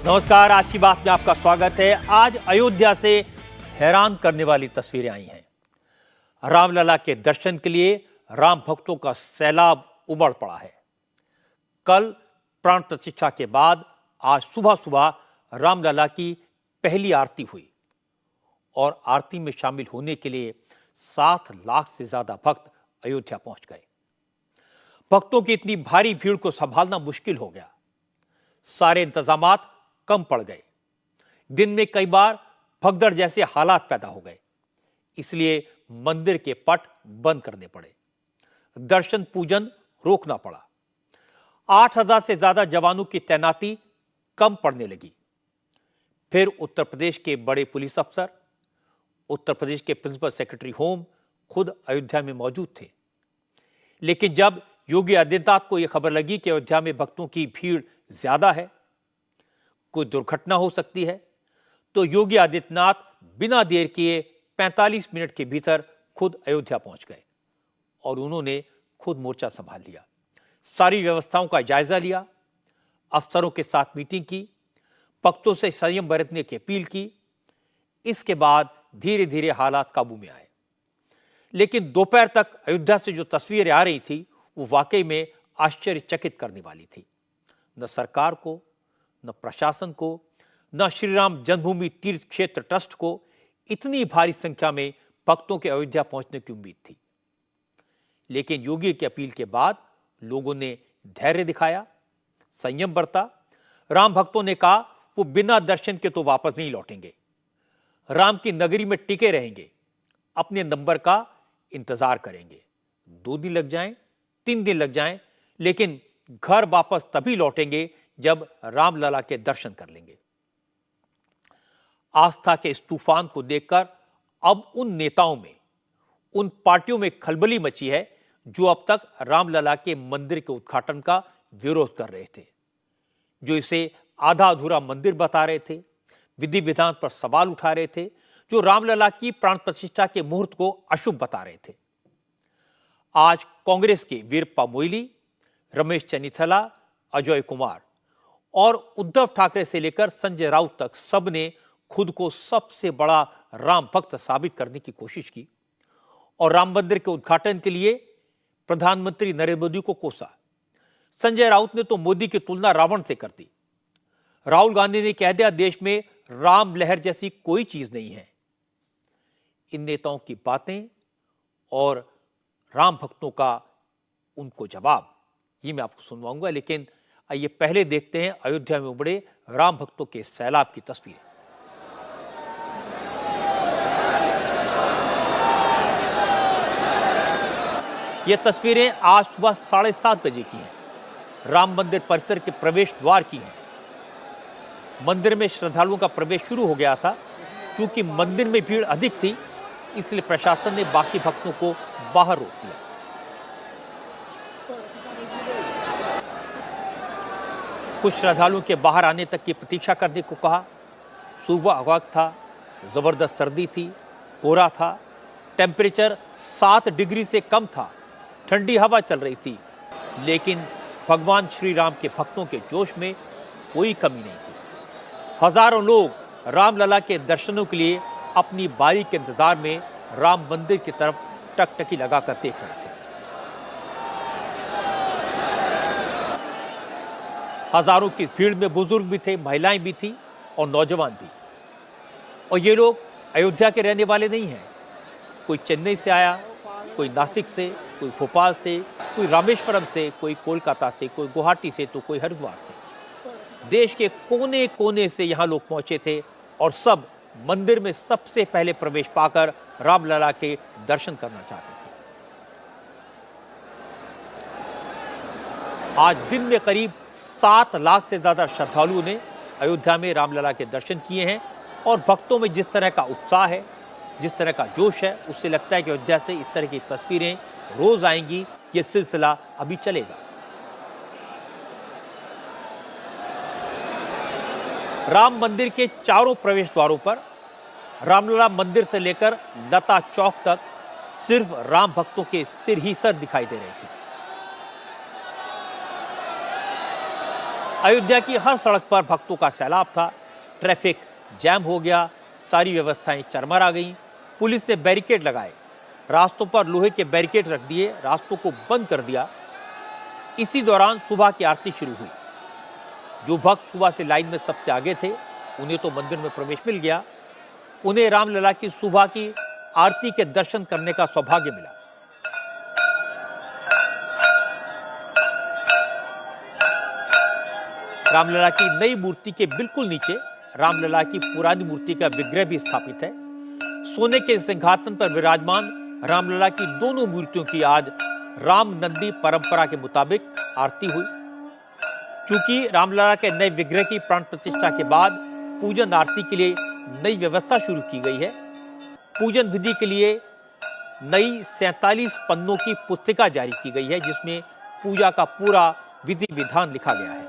नमस्कार, आज की बात में आपका स्वागत है। आज अयोध्या से हैरान करने वाली तस्वीरें आई हैं। रामलला के दर्शन के लिए राम भक्तों का सैलाब उमड़ पड़ा है। कल प्राण प्रतिष्ठा के बाद आज सुबह सुबह रामलला की पहली आरती हुई और आरती में शामिल होने के लिए 7 लाख से ज्यादा भक्त अयोध्या पहुंच गए। भक्तों की इतनी भारी भीड़ को संभालना मुश्किल हो गया। सारे इंतजामात कम पड़ गए। दिन में कई बार भगदड़ जैसे हालात पैदा हो गए, इसलिए मंदिर के पट बंद करने पड़े। दर्शन पूजन रोकना पड़ा। 8000 से ज्यादा जवानों की तैनाती कम पड़ने लगी। फिर उत्तर प्रदेश के बड़े पुलिस अफसर, उत्तर प्रदेश के प्रिंसिपल सेक्रेटरी होम खुद अयोध्या में मौजूद थे। लेकिन जब योगी आदित्यनाथ को यह खबर लगी कि अयोध्या में भक्तों की भीड़ ज्यादा है, कोई दुर्घटना हो सकती है, तो योगी आदित्यनाथ बिना देर किए 45 मिनट के भीतर खुद अयोध्या पहुंच गए और उन्होंने खुद मोर्चा संभाल लिया। सारी व्यवस्थाओं का जायजा लिया, अफसरों के साथ मीटिंग की, भक्तों से संयम बरतने की अपील की। इसके बाद धीरे धीरे हालात काबू में आए। लेकिन दोपहर तक अयोध्या से जो तस्वीरें आ रही थी वो वाकई में आश्चर्यचकित करने वाली थी। न सरकार को, न प्रशासन को, न श्री राम जन्मभूमि तीर्थ क्षेत्र ट्रस्ट को इतनी भारी संख्या में भक्तों के अयोध्या पहुंचने की उम्मीद थी। लेकिन योगी की अपील के बाद लोगों ने धैर्य दिखाया, संयम बरता। राम भक्तों ने कहा वो बिना दर्शन के तो वापस नहीं लौटेंगे, राम की नगरी में टिके रहेंगे, अपने नंबर का इंतजार करेंगे। 2 दिन लग जाएं, 3 दिन लग जाएं, लेकिन घर वापस तभी लौटेंगे जब रामलला के दर्शन कर लेंगे। आस्था के इस तूफान को देखकर अब उन नेताओं में, उन पार्टियों में खलबली मची है जो अब तक रामलला के मंदिर के उद्घाटन का विरोध कर रहे थे, जो इसे आधा अधूरा मंदिर बता रहे थे, विधि विधान पर सवाल उठा रहे थे, जो रामलला की प्राण प्रतिष्ठा के मुहूर्त को अशुभ बता रहे थे। आज कांग्रेस के वीरप्पा मोइली, रमेश चन्नीथला, अजय कुमार और उद्धव ठाकरे से लेकर संजय राउत तक सबने खुद को सबसे बड़ा राम भक्त साबित करने की कोशिश की और राम मंदिर के उद्घाटन के लिए प्रधानमंत्री नरेंद्र मोदी को कोसा। संजय राउत ने तो मोदी की तुलना रावण से कर दी। राहुल गांधी ने कह दिया देश में राम लहर जैसी कोई चीज नहीं है। इन नेताओं की बातें और राम भक्तों का उनको जवाब ये मैं आपको सुनवाऊंगा, लेकिन आइए पहले देखते हैं अयोध्या में उमड़े राम भक्तों के सैलाब की तस्वीरें। ये तस्वीरें आज सुबह 7:30 बजे की हैं। राम मंदिर परिसर के प्रवेश द्वार की हैं। मंदिर में श्रद्धालुओं का प्रवेश शुरू हो गया था। क्योंकि मंदिर में भीड़ अधिक थी, इसलिए प्रशासन ने बाकी भक्तों को बाहर रोक दिया। कुछ श्रद्धालुओं के बाहर आने तक की प्रतीक्षा करने को कहा। सुबह वक्त था, जबरदस्त सर्दी थी, कोहरा था, टेम्परेचर 7 डिग्री से कम था, ठंडी हवा चल रही थी, लेकिन भगवान श्री राम के भक्तों के जोश में कोई कमी नहीं थी। हजारों लोग रामलला के दर्शनों के लिए अपनी बारी के इंतजार में राम मंदिर की तरफ टकटकी लगाकर देख रहे थे। हजारों की भीड़ में बुजुर्ग भी थे, महिलाएं भी थी और नौजवान भी। और ये लोग अयोध्या के रहने वाले नहीं हैं। कोई चेन्नई से आया, कोई नासिक से, कोई भोपाल से, कोई रामेश्वरम से, कोई कोलकाता से, कोई गुवाहाटी से, तो कोई हरिद्वार से। देश के कोने कोने से यहाँ लोग पहुंचे थे और सब मंदिर में सबसे पहले प्रवेश पाकर रामलला के दर्शन करना चाहते थे। आज दिन में करीब 7 लाख से ज्यादा श्रद्धालुओं ने अयोध्या में रामलला के दर्शन किए हैं और भक्तों में जिस तरह का उत्साह है, जिस तरह का जोश है, उससे लगता है कि अयोध्या से इस तरह की तस्वीरें रोज आएंगी। ये सिलसिला अभी चलेगा। राम मंदिर के चारों प्रवेश द्वारों पर रामलला मंदिर से लेकर लता चौक तक सिर्फ राम भक्तों के सिर ही सर दिखाई दे रहे थे। अयोध्या की हर सड़क पर भक्तों का सैलाब था। ट्रैफिक जैम हो गया, सारी व्यवस्थाएं चरमरा गईं। पुलिस ने बैरिकेड लगाए, रास्तों पर लोहे के बैरिकेड रख दिए, रास्तों को बंद कर दिया। इसी दौरान सुबह की आरती शुरू हुई। जो भक्त सुबह से लाइन में सबसे आगे थे, उन्हें तो मंदिर में प्रवेश मिल गया। उन्हें रामलला की सुबह की आरती के दर्शन करने का सौभाग्य मिला। रामलला की नई मूर्ति के बिल्कुल नीचे रामलला की पुरानी मूर्ति का विग्रह भी स्थापित है। सोने के सिंहासन पर विराजमान रामलला की दोनों मूर्तियों की आज राम नंदी परंपरा के मुताबिक आरती हुई। क्योंकि रामलला के नए विग्रह की प्राण प्रतिष्ठा के बाद पूजन आरती के लिए नई व्यवस्था शुरू की गई है। पूजन विधि के लिए नई 47 पन्नों की पुस्तिका जारी की गई है, जिसमें पूजा का पूरा विधि विधान लिखा गया है।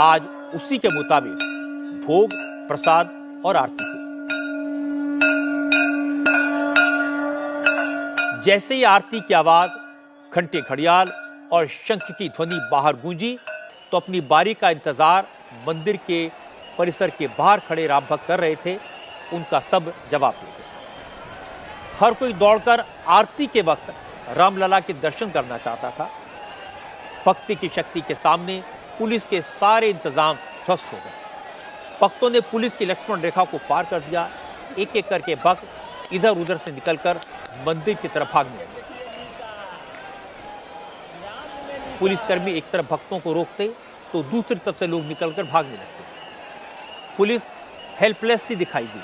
आज उसी के मुताबिक भोग, प्रसाद और आरती हुई। जैसे ही आरती की आवाज, घंटे, घड़ियाल और शंख की ध्वनि बाहर गूंजी, तो अपनी बारी का इंतजार मंदिर के परिसर के बाहर खड़े राम भक्त कर रहे थे। उनका सब जवाब दे गए। हर कोई दौड़कर आरती के वक्त रामलला के दर्शन करना चाहता था। भक्ति की शक्ति के सामने पुलिस के सारे इंतजाम ध्वस्त हो गए। भक्तों ने पुलिस की लक्ष्मण रेखा को पार कर दिया। एक एक करके भक्त इधर उधर से निकलकर मंदिर की तरफ भागने लगे। पुलिसकर्मी एक तरफ भक्तों को रोकते तो दूसरी तरफ से लोग निकलकर भागने लगते। पुलिस हेल्पलेस सी दिखाई दी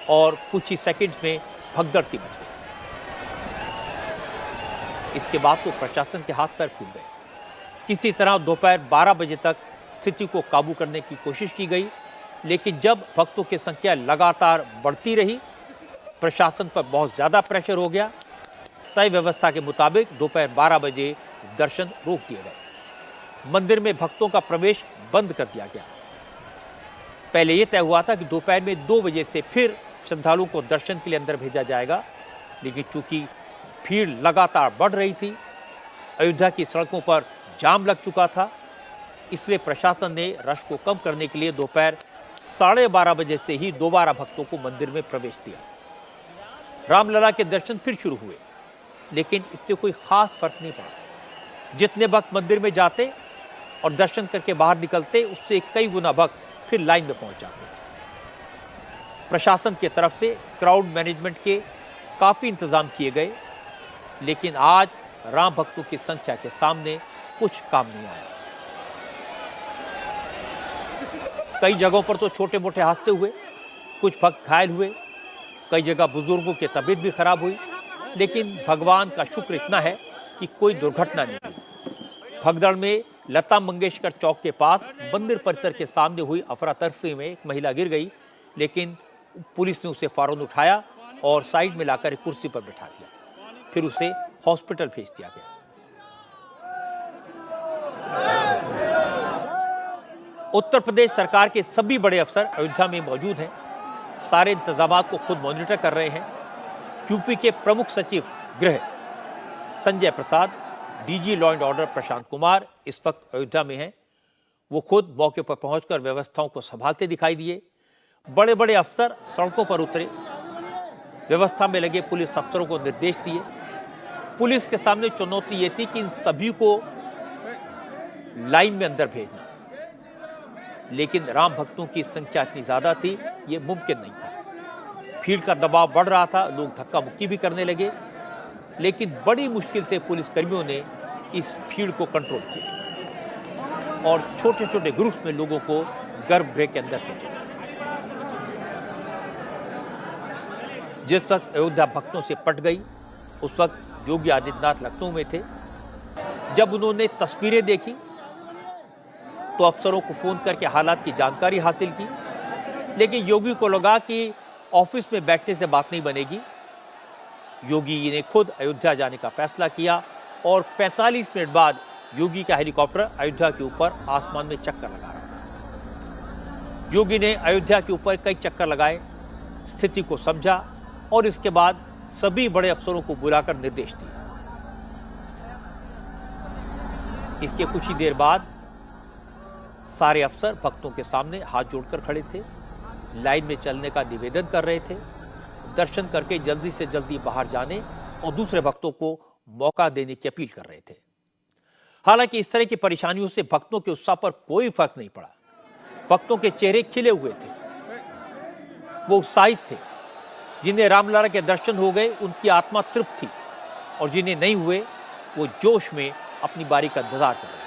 और कुछ ही सेकंड्स में भगदड़ सी मच गई। इसके बाद तो प्रशासन के हाथ पैर फूल गए। किसी तरह दोपहर 12 बजे तक स्थिति को काबू करने की कोशिश की गई, लेकिन जब भक्तों की संख्या लगातार बढ़ती रही, प्रशासन पर बहुत ज़्यादा प्रेशर हो गया। तय व्यवस्था के मुताबिक दोपहर 12 बजे दर्शन रोक दिए गए। मंदिर में भक्तों का प्रवेश बंद कर दिया गया। पहले यह तय हुआ था कि दोपहर में 2 बजे से फिर श्रद्धालुओं को दर्शन के लिए अंदर भेजा जाएगा, लेकिन चूंकि भीड़ लगातार बढ़ रही थी, अयोध्या की सड़कों पर जाम लग चुका था, इसलिए प्रशासन ने रश को कम करने के लिए दोपहर 12:30 बजे से ही दोबारा भक्तों को मंदिर में प्रवेश दिया। रामलला के दर्शन फिर शुरू हुए, लेकिन इससे कोई खास फर्क नहीं पड़ा। जितने भक्त मंदिर में जाते और दर्शन करके बाहर निकलते, उससे कई गुना भक्त फिर लाइन में पहुंच जाते। प्रशासन की तरफ से क्राउड मैनेजमेंट के काफी इंतजाम किए गए, लेकिन आज राम भक्तों की संख्या के सामने कुछ काम नहीं आया। कई जगहों पर तो छोटे मोटे हादसे हुए, कुछ भक्त घायल हुए, कई जगह बुजुर्गों की तबीयत भी खराब हुई, लेकिन भगवान का शुक्र इतना है कि कोई दुर्घटना नहीं हुई। भगदड़ में लता मंगेशकर चौक के पास मंदिर परिसर के सामने हुई अफरा तफरी में एक महिला गिर गई, लेकिन पुलिस ने उसे फौरन उठाया और साइड में लाकर एक कुर्सी पर बैठा दिया। फिर उसे हॉस्पिटल भेज दिया गया। उत्तर प्रदेश सरकार के सभी बड़े अफसर अयोध्या में मौजूद हैं। सारे इंतजामात को खुद मॉनिटर कर रहे हैं। यूपी के प्रमुख सचिव गृह Sanjay Prasad, DG law and order Prashant Kumar इस वक्त अयोध्या में हैं। वो खुद मौके पर पहुंचकर व्यवस्थाओं को संभालते दिखाई दिए। बड़े बड़े अफसर सड़कों पर उतरे, व्यवस्था में लगे पुलिस अफसरों को निर्देश दिए। पुलिस के सामने चुनौती ये थी कि इन सभी को लाइन में अंदर भेजना, लेकिन राम भक्तों की संख्या इतनी ज्यादा थी, ये मुमकिन नहीं था। भीड़ का दबाव बढ़ रहा था, लोग धक्का मुक्की भी करने लगे, लेकिन बड़ी मुश्किल से पुलिस कर्मियों ने इस भीड़ को कंट्रोल किया और छोटे छोटे ग्रुप्स में लोगों को गर्भगृह के अंदर भेजा। जिस वक्त अयोध्या भक्तों से पट गई, उस वक्त योगी आदित्यनाथ लखनऊ में थे। जब उन्होंने तस्वीरें देखी तो अफसरों को फोन करके हालात की जानकारी हासिल की, लेकिन योगी को लगा कि ऑफिस में बैठने से बात नहीं बनेगी। योगी ने खुद अयोध्या जाने का फैसला किया और 45 मिनट बाद योगी का हेलीकॉप्टर अयोध्या के ऊपर आसमान में चक्कर लगा रहा था। योगी ने अयोध्या के ऊपर कई चक्कर लगाए, स्थिति को समझा और इसके बाद सभी बड़े अफसरों को बुलाकर निर्देश दिए। इसके कुछ ही देर बाद सारे अफसर भक्तों के सामने हाथ जोड़कर खड़े थे, लाइन में चलने का निवेदन कर रहे थे, दर्शन करके जल्दी से जल्दी बाहर जाने और दूसरे भक्तों को मौका देने की अपील कर रहे थे। हालांकि इस तरह की परेशानियों से भक्तों के उत्साह पर कोई फर्क नहीं पड़ा। भक्तों के चेहरे खिले हुए थे, वो उत्साहित थे। जिन्हें रामलला के दर्शन हो गए उनकी आत्मा तृप्त थी और जिन्हें नहीं हुए वो जोश में अपनी बारी का इंतजार कर रहे थे।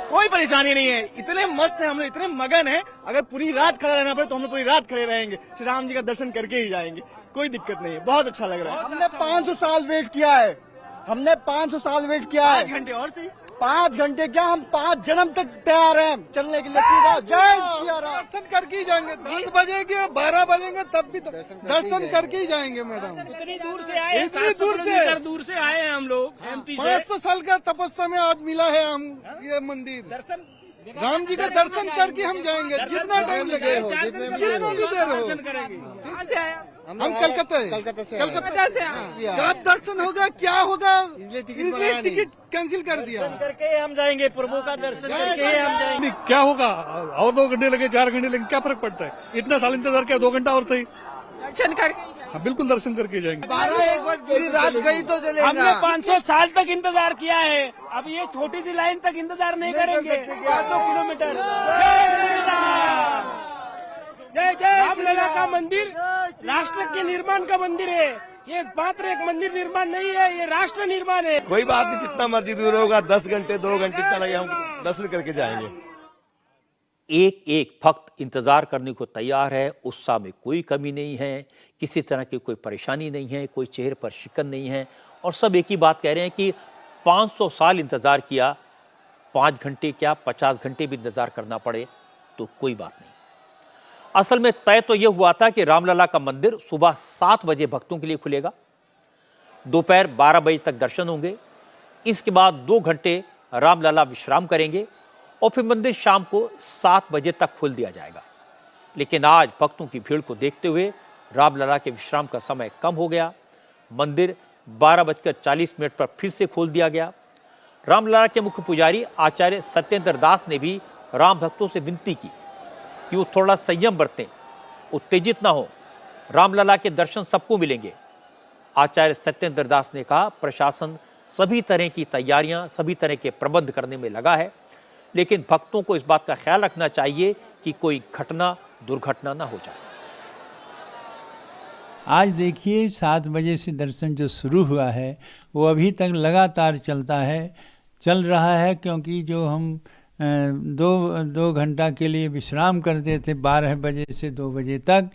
कोई परेशानी नहीं है, इतने मस्त है हम लोग, इतने मगन है। अगर पूरी रात खड़ा रहना पड़े तो हम लोग पूरी रात खड़े रहेंगे, श्री राम जी का दर्शन करके ही जाएंगे। कोई दिक्कत नहीं है, बहुत अच्छा लग रहा है। हमने 500 साल वेट किया है, हमने 500 साल वेट किया है। 5 घंटे और सही, 5 घंटे क्या, हम 5 जन्म तक तैयार हैं चलने के लिए। जय सिया राम। दर्शन करके ही जाएंगे, 10 बजेंगे 12 बजेंगे तब भी दर्शन करके ही जाएंगे मैडम। इतनी दूर से आए, इतनी दूर से आए हैं हम लोग एमपी से। 500 साल का तपस्या में आज मिला है हम ये मंदिर। दर्शन राम जी का दर्शन करके हम जाएंगे, जितना टाइम लगे हो, जितना भी देर हो। कहाँ से आया? हम कलकत्ता से कलकत्ता से कलकत्ता से आए। कब दर्शन होगा, क्या होगा, इसलिए टिकट इसलिए बनाया नहीं। टिकट कैंसिल कर दिया। करके ही हम जाएंगे, प्रभु का दर्शन करके ही हम जाएंगे। क्या होगा, और 2 घंटे लगे 4 घंटे लगे, क्या फर्क पड़ता है? इतना साल इंतजार किया, 2 घंटा और सही। दर्शन करके ही जाएंगे। हाँ, बिल्कुल दर्शन करके जाएंगे। 12-1 बजे पूरी रात गई तो चलेगा। हमने 500 साल तक इंतजार किया है, अब ये छोटी सी लाइन तक इंतजार नहीं करेंगे। 500 किलोमीटर। जय श्री राम। जय जय रामलला का मंदिर राष्ट्र के निर्माण का मंदिर है। ये मात्र एक मंदिर निर्माण नहीं है, ये राष्ट्र निर्माण है। कोई बात नहीं, जितना मर्जी दूर होगा, 10 घंटे 2 घंटे इतना लगे, हम दर्शन करके जाएंगे। एक एक भक्त इंतजार करने को तैयार है, उत्साह में कोई कमी नहीं है, किसी तरह की कोई परेशानी नहीं है, कोई चेहरे पर शिकन नहीं है और सब एक ही बात कह रहे हैं कि 500 साल इंतजार किया, 5 घंटे क्या 50 घंटे भी इंतजार करना पड़े तो कोई बात नहीं। असल में तय तो यह हुआ था कि रामलला का मंदिर सुबह 7 बजे भक्तों के लिए खुलेगा, दोपहर 12 बजे तक दर्शन होंगे, इसके बाद 2 घंटे रामलला विश्राम करेंगे और फिर मंदिर शाम को 7 बजे तक खोल दिया जाएगा। लेकिन आज भक्तों की भीड़ को देखते हुए रामलला के विश्राम का समय कम हो गया। मंदिर 12:40 पर फिर से खोल दिया गया। रामलला के मुख्य पुजारी आचार्य सत्येंद्र दास ने भी राम भक्तों से विनती की कि वो थोड़ा संयम बरतें, उत्तेजित ना हो। रामलला के दर्शन सबको मिलेंगे। आचार्य सत्येंद्र दास ने कहा, प्रशासन सभी तरह की तैयारियां, सभी तरह के प्रबंध करने में लगा है, लेकिन भक्तों को इस बात का ख्याल रखना चाहिए कि कोई घटना दुर्घटना ना हो जाए। आज देखिए 7 बजे से दर्शन जो शुरू हुआ है वो अभी तक लगातार चल रहा है, क्योंकि जो हम 2 घंटा के लिए विश्राम करते थे 12 बजे से 2 बजे तक,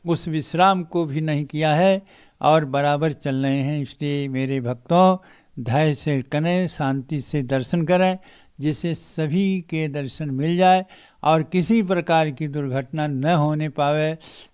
उस विश्राम को भी नहीं किया है और बराबर चल रहे हैं। इसलिए मेरे भक्तों, धैर्य से करें, शांति से दर्शन करें, जिससे सभी के दर्शन मिल जाए और किसी प्रकार की दुर्घटना न होने पावे।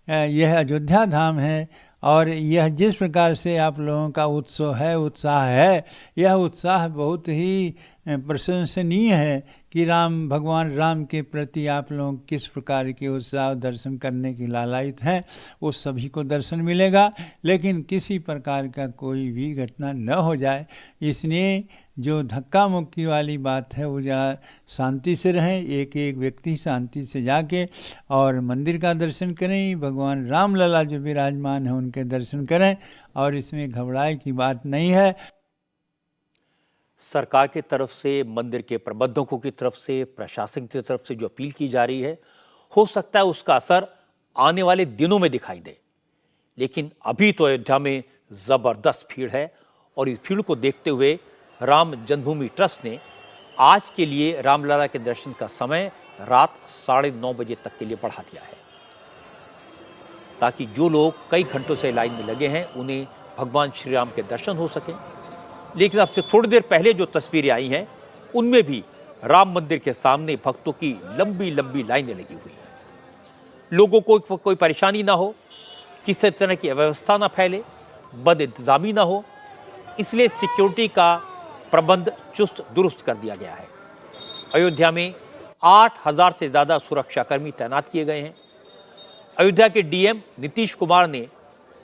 यह अयोध्या धाम है और यह जिस प्रकार से आप लोगों का उत्साह है, यह उत्साह बहुत ही प्रशंसनीय है कि भगवान राम के प्रति आप लोग किस प्रकार के उत्साह दर्शन करने की लालायित हैं, वो सभी को दर्शन मिलेगा, लेकिन किसी प्रकार का कोई भी घटना न हो जाए। इसलिए जो धक्का मुक्की वाली बात है वो शांति से रहें, एक एक व्यक्ति शांति से जाके और मंदिर का दर्शन करें, भगवान रामलला जो विराजमान है उनके दर्शन करें और इसमें घबराए की बात नहीं है। सरकार की तरफ से, मंदिर के प्रबंधकों की तरफ से, प्रशासन की तरफ से जो अपील की जा रही है, हो सकता है उसका असर आने वाले दिनों में दिखाई दे, लेकिन अभी तो अयोध्या में जबरदस्त भीड़ है और इस भीड़ को देखते हुए राम जन्मभूमि ट्रस्ट ने आज के लिए रामलला के दर्शन का समय रात 9:30 बजे तक के लिए बढ़ा दिया है, ताकि जो लोग कई घंटों से लाइन में लगे हैं उन्हें भगवान श्री राम के दर्शन हो सके। लेकिन अब से थोड़ी देर पहले जो तस्वीरें आई हैं उनमें भी राम मंदिर के सामने भक्तों की लंबी लंबी लाइनें लगी हुई हैं। लोगों को कोई परेशानी ना हो, किसी तरह की अव्यवस्था ना फैले, बद इंतजामी ना हो, इसलिए सिक्योरिटी का प्रबंध चुस्त दुरुस्त कर दिया गया है। अयोध्या में 8000 से ज़्यादा सुरक्षाकर्मी तैनात किए गए हैं। अयोध्या के डीएम नीतीश कुमार ने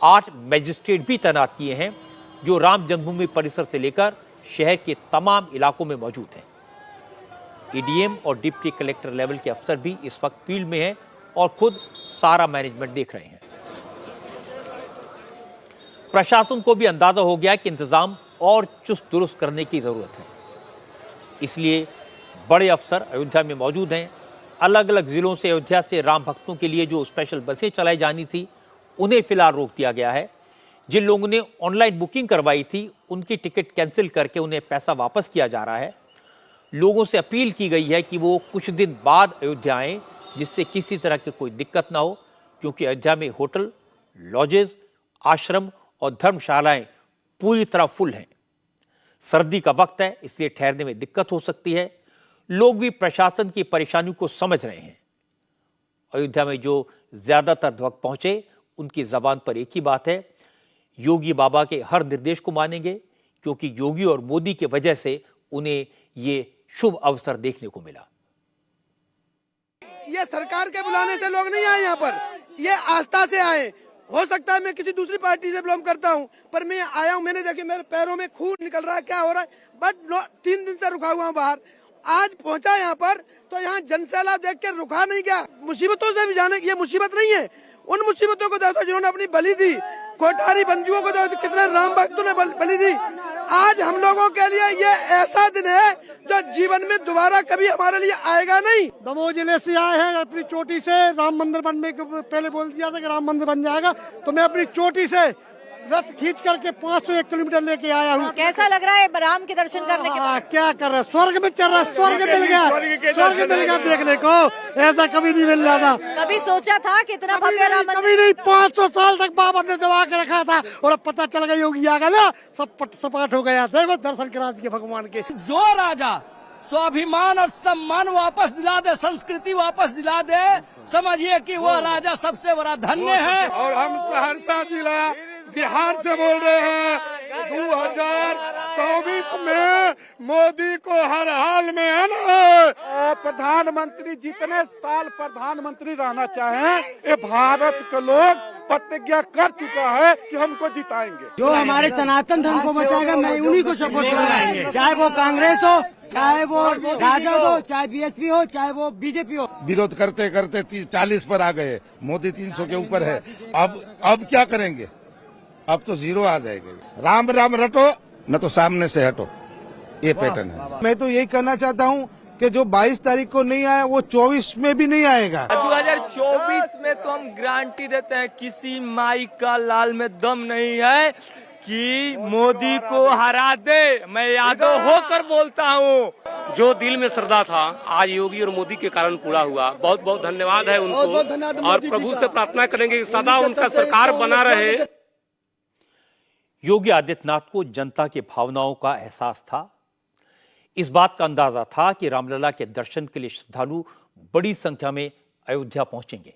8 मजिस्ट्रेट भी तैनात किए हैं, जो राम जन्मभूमि परिसर से लेकर शहर के तमाम इलाकों में मौजूद हैं। ईडीएम और डिप्टी कलेक्टर लेवल के अफसर भी इस वक्त फील्ड में हैं और खुद सारा मैनेजमेंट देख रहे हैं। प्रशासन को भी अंदाजा हो गया कि इंतजाम और चुस्त दुरुस्त करने की जरूरत है, इसलिए बड़े अफसर अयोध्या में मौजूद हैं। अलग अलग जिलों से अयोध्या से राम भक्तों के लिए जो स्पेशल बसें चलाई जानी थी उन्हें फिलहाल रोक दिया गया है। जिन लोगों ने ऑनलाइन बुकिंग करवाई थी उनकी टिकट कैंसिल करके उन्हें पैसा वापस किया जा रहा है। लोगों से अपील की गई है कि वो कुछ दिन बाद अयोध्या आएं, जिससे किसी तरह की कोई दिक्कत ना हो, क्योंकि अयोध्या में होटल, लॉजेस, आश्रम और धर्मशालाएं पूरी तरह फुल हैं। सर्दी का वक्त है, इसलिए ठहरने में दिक्कत हो सकती है। लोग भी प्रशासन की परेशानी को समझ रहे हैं। अयोध्या में जो ज्यादातर भक्त पहुंचे उनकी जबान पर एक ही बात है, योगी बाबा के हर निर्देश को मानेंगे, क्योंकि योगी और मोदी की वजह से उन्हें ये शुभ अवसर देखने को मिला। ये सरकार के बुलाने से लोग नहीं आए यहाँ पर, ये आस्था से आए। हो सकता है मैं किसी दूसरी पार्टी से बिलोंग करता हूँ, पर मैं आया हूँ। मैंने देखिए मेरे पैरों में खून निकल रहा है, क्या हो रहा है, बट 3 दिन से रुका हुआ हूँ बाहर। आज पहुंचा यहाँ पर तो यहाँ जनसैलाब देख के रुका नहीं गया। मुसीबतों से भी जाने की ये मुसीबत नहीं है, उन मुसीबतों को देखो जिन्होंने अपनी बलि दी। कोठारी बंदियों को देखो, कितने राम भक्तों ने बलि दी। आज हम लोगों के लिए ये ऐसा दिन है जो जीवन में दोबारा कभी हमारे लिए आएगा नहीं। दमोह जिले से आए हैं अपनी चोटी से। राम मंदिर बनने के पहले बोल दिया था कि राम मंदिर बन जाएगा, तो मैं अपनी चोटी से रथ खींच करके 501 किलोमीटर लेके आया हूँ। कैसा लग रहा है राम के दर्शन करने के बाद? क्या कर रहा है, स्वर्ग में चल रहा है, स्वर्ग मिल गया, स्वर्ग मिल गया देखने को। ऐसा कभी नहीं मिल रहा था। कभी सोचा था कितना भव्य राम मंदिर? कभी नहीं। 500 साल तक बाबा ने दबा के रखा था और अब पता चल गया योगी आ गया ना, सब पट सपाट हो गया। देखो दर्शन करा दिए भगवान के। जो राजा स्वाभिमान और सम्मान वापस दिला दे, संस्कृति वापस दिला दे, समझिए कि वो राजा सबसे बड़ा धन्य है। और हम सहरसा जिला बिहार से बोल रहे हैं, 2024 में मोदी को हर हाल में है ना। प्रधानमंत्री जितने साल प्रधानमंत्री रहना चाहें, ये भारत के लोग प्रतिज्ञा कर चुका है कि हमको जिताएंगे। जो हमारे सनातन धर्म को बचाएगा, मैं उन्हीं को सपोर्ट करूंगा, चाहे वो कांग्रेस हो, चाहे वो राजद हो, चाहे बीएसपी हो, चाहे वो बीजेपी हो। विरोध करते करते 40 पर आ गए, मोदी 300 के ऊपर है। अब क्या करेंगे? अब तो 0 आ जाएंगे। राम राम रटो न तो सामने से हटो, ये पैटर्न है। मैं तो यही कहना चाहता हूँ कि जो 22 तारीख को नहीं आया वो 24 में भी नहीं आएगा। 2024 में तो हम गारंटी देते हैं, किसी माई का लाल में दम नहीं है कि मोदी को हरा दे। मैं यादव होकर बोलता हूँ। जो दिल में श्रद्धा था आज योगी और मोदी के कारण पूरा हुआ। बहुत बहुत धन्यवाद है उनको, और प्रभु से प्रार्थना करेंगे कि सदा उनका सरकार बना रहे। योगी आदित्यनाथ को जनता की भावनाओं का एहसास था। इस बात का अंदाजा था कि रामलला के दर्शन के लिए श्रद्धालु बड़ी संख्या में अयोध्या पहुंचेंगे।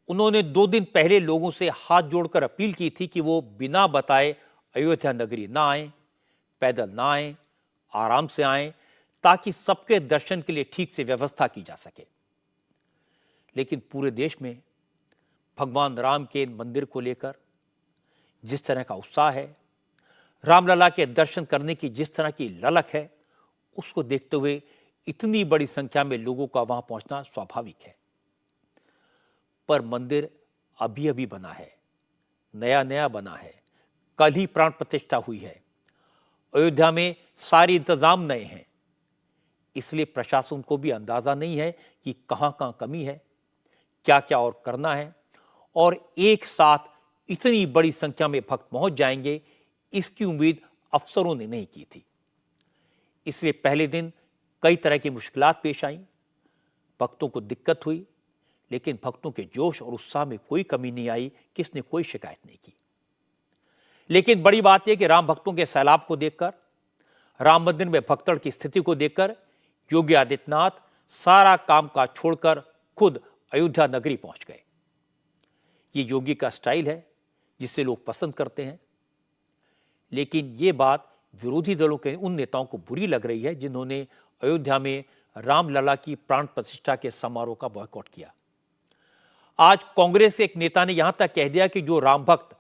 उन्होंने 2 दिन पहले लोगों से हाथ जोड़कर अपील की थी कि वो बिना बताए अयोध्या नगरी ना आए, पैदल ना आए, आराम से आए, ताकि सबके दर्शन के लिए ठीक से व्यवस्था की जा सके। लेकिन पूरे देश में भगवान राम के मंदिर को लेकर जिस तरह का उत्साह है, रामलला के दर्शन करने की जिस तरह की ललक है, उसको देखते हुए इतनी बड़ी संख्या में लोगों का वहां पहुंचना स्वाभाविक है। पर मंदिर अभी अभी बना है, नया नया बना है, कल ही प्राण प्रतिष्ठा हुई है। अयोध्या में सारे इंतजाम नए हैं, इसलिए प्रशासन को भी अंदाजा नहीं है कि कहां कहां कमी है, क्या क्या और करना है। और एक साथ इतनी बड़ी संख्या में भक्त पहुंच जाएंगे, इसकी उम्मीद अफसरों ने नहीं की थी। इसलिए पहले दिन कई तरह की मुश्किलात पेश आईं, भक्तों को दिक्कत हुई, लेकिन भक्तों के जोश और उत्साह में कोई कमी नहीं आई, किसने कोई शिकायत नहीं की। लेकिन बड़ी बात यह कि राम भक्तों के सैलाब को देखकर, राम मंदिर में भगदड़ की स्थिति को देखकर योगी आदित्यनाथ सारा कामकाज छोड़कर खुद अयोध्या नगरी पहुंच गए। ये योगी का स्टाइल है जिसे लोग पसंद करते हैं। लेकिन ये बात विरोधी दलों के उन नेताओं को बुरी लग रही है जिन्होंने अयोध्या में रामलला की प्राण प्रतिष्ठा के समारोह का बॉयकॉट किया। आज कांग्रेस के एक नेता ने यहां तक कह दिया कि जो राम भक्त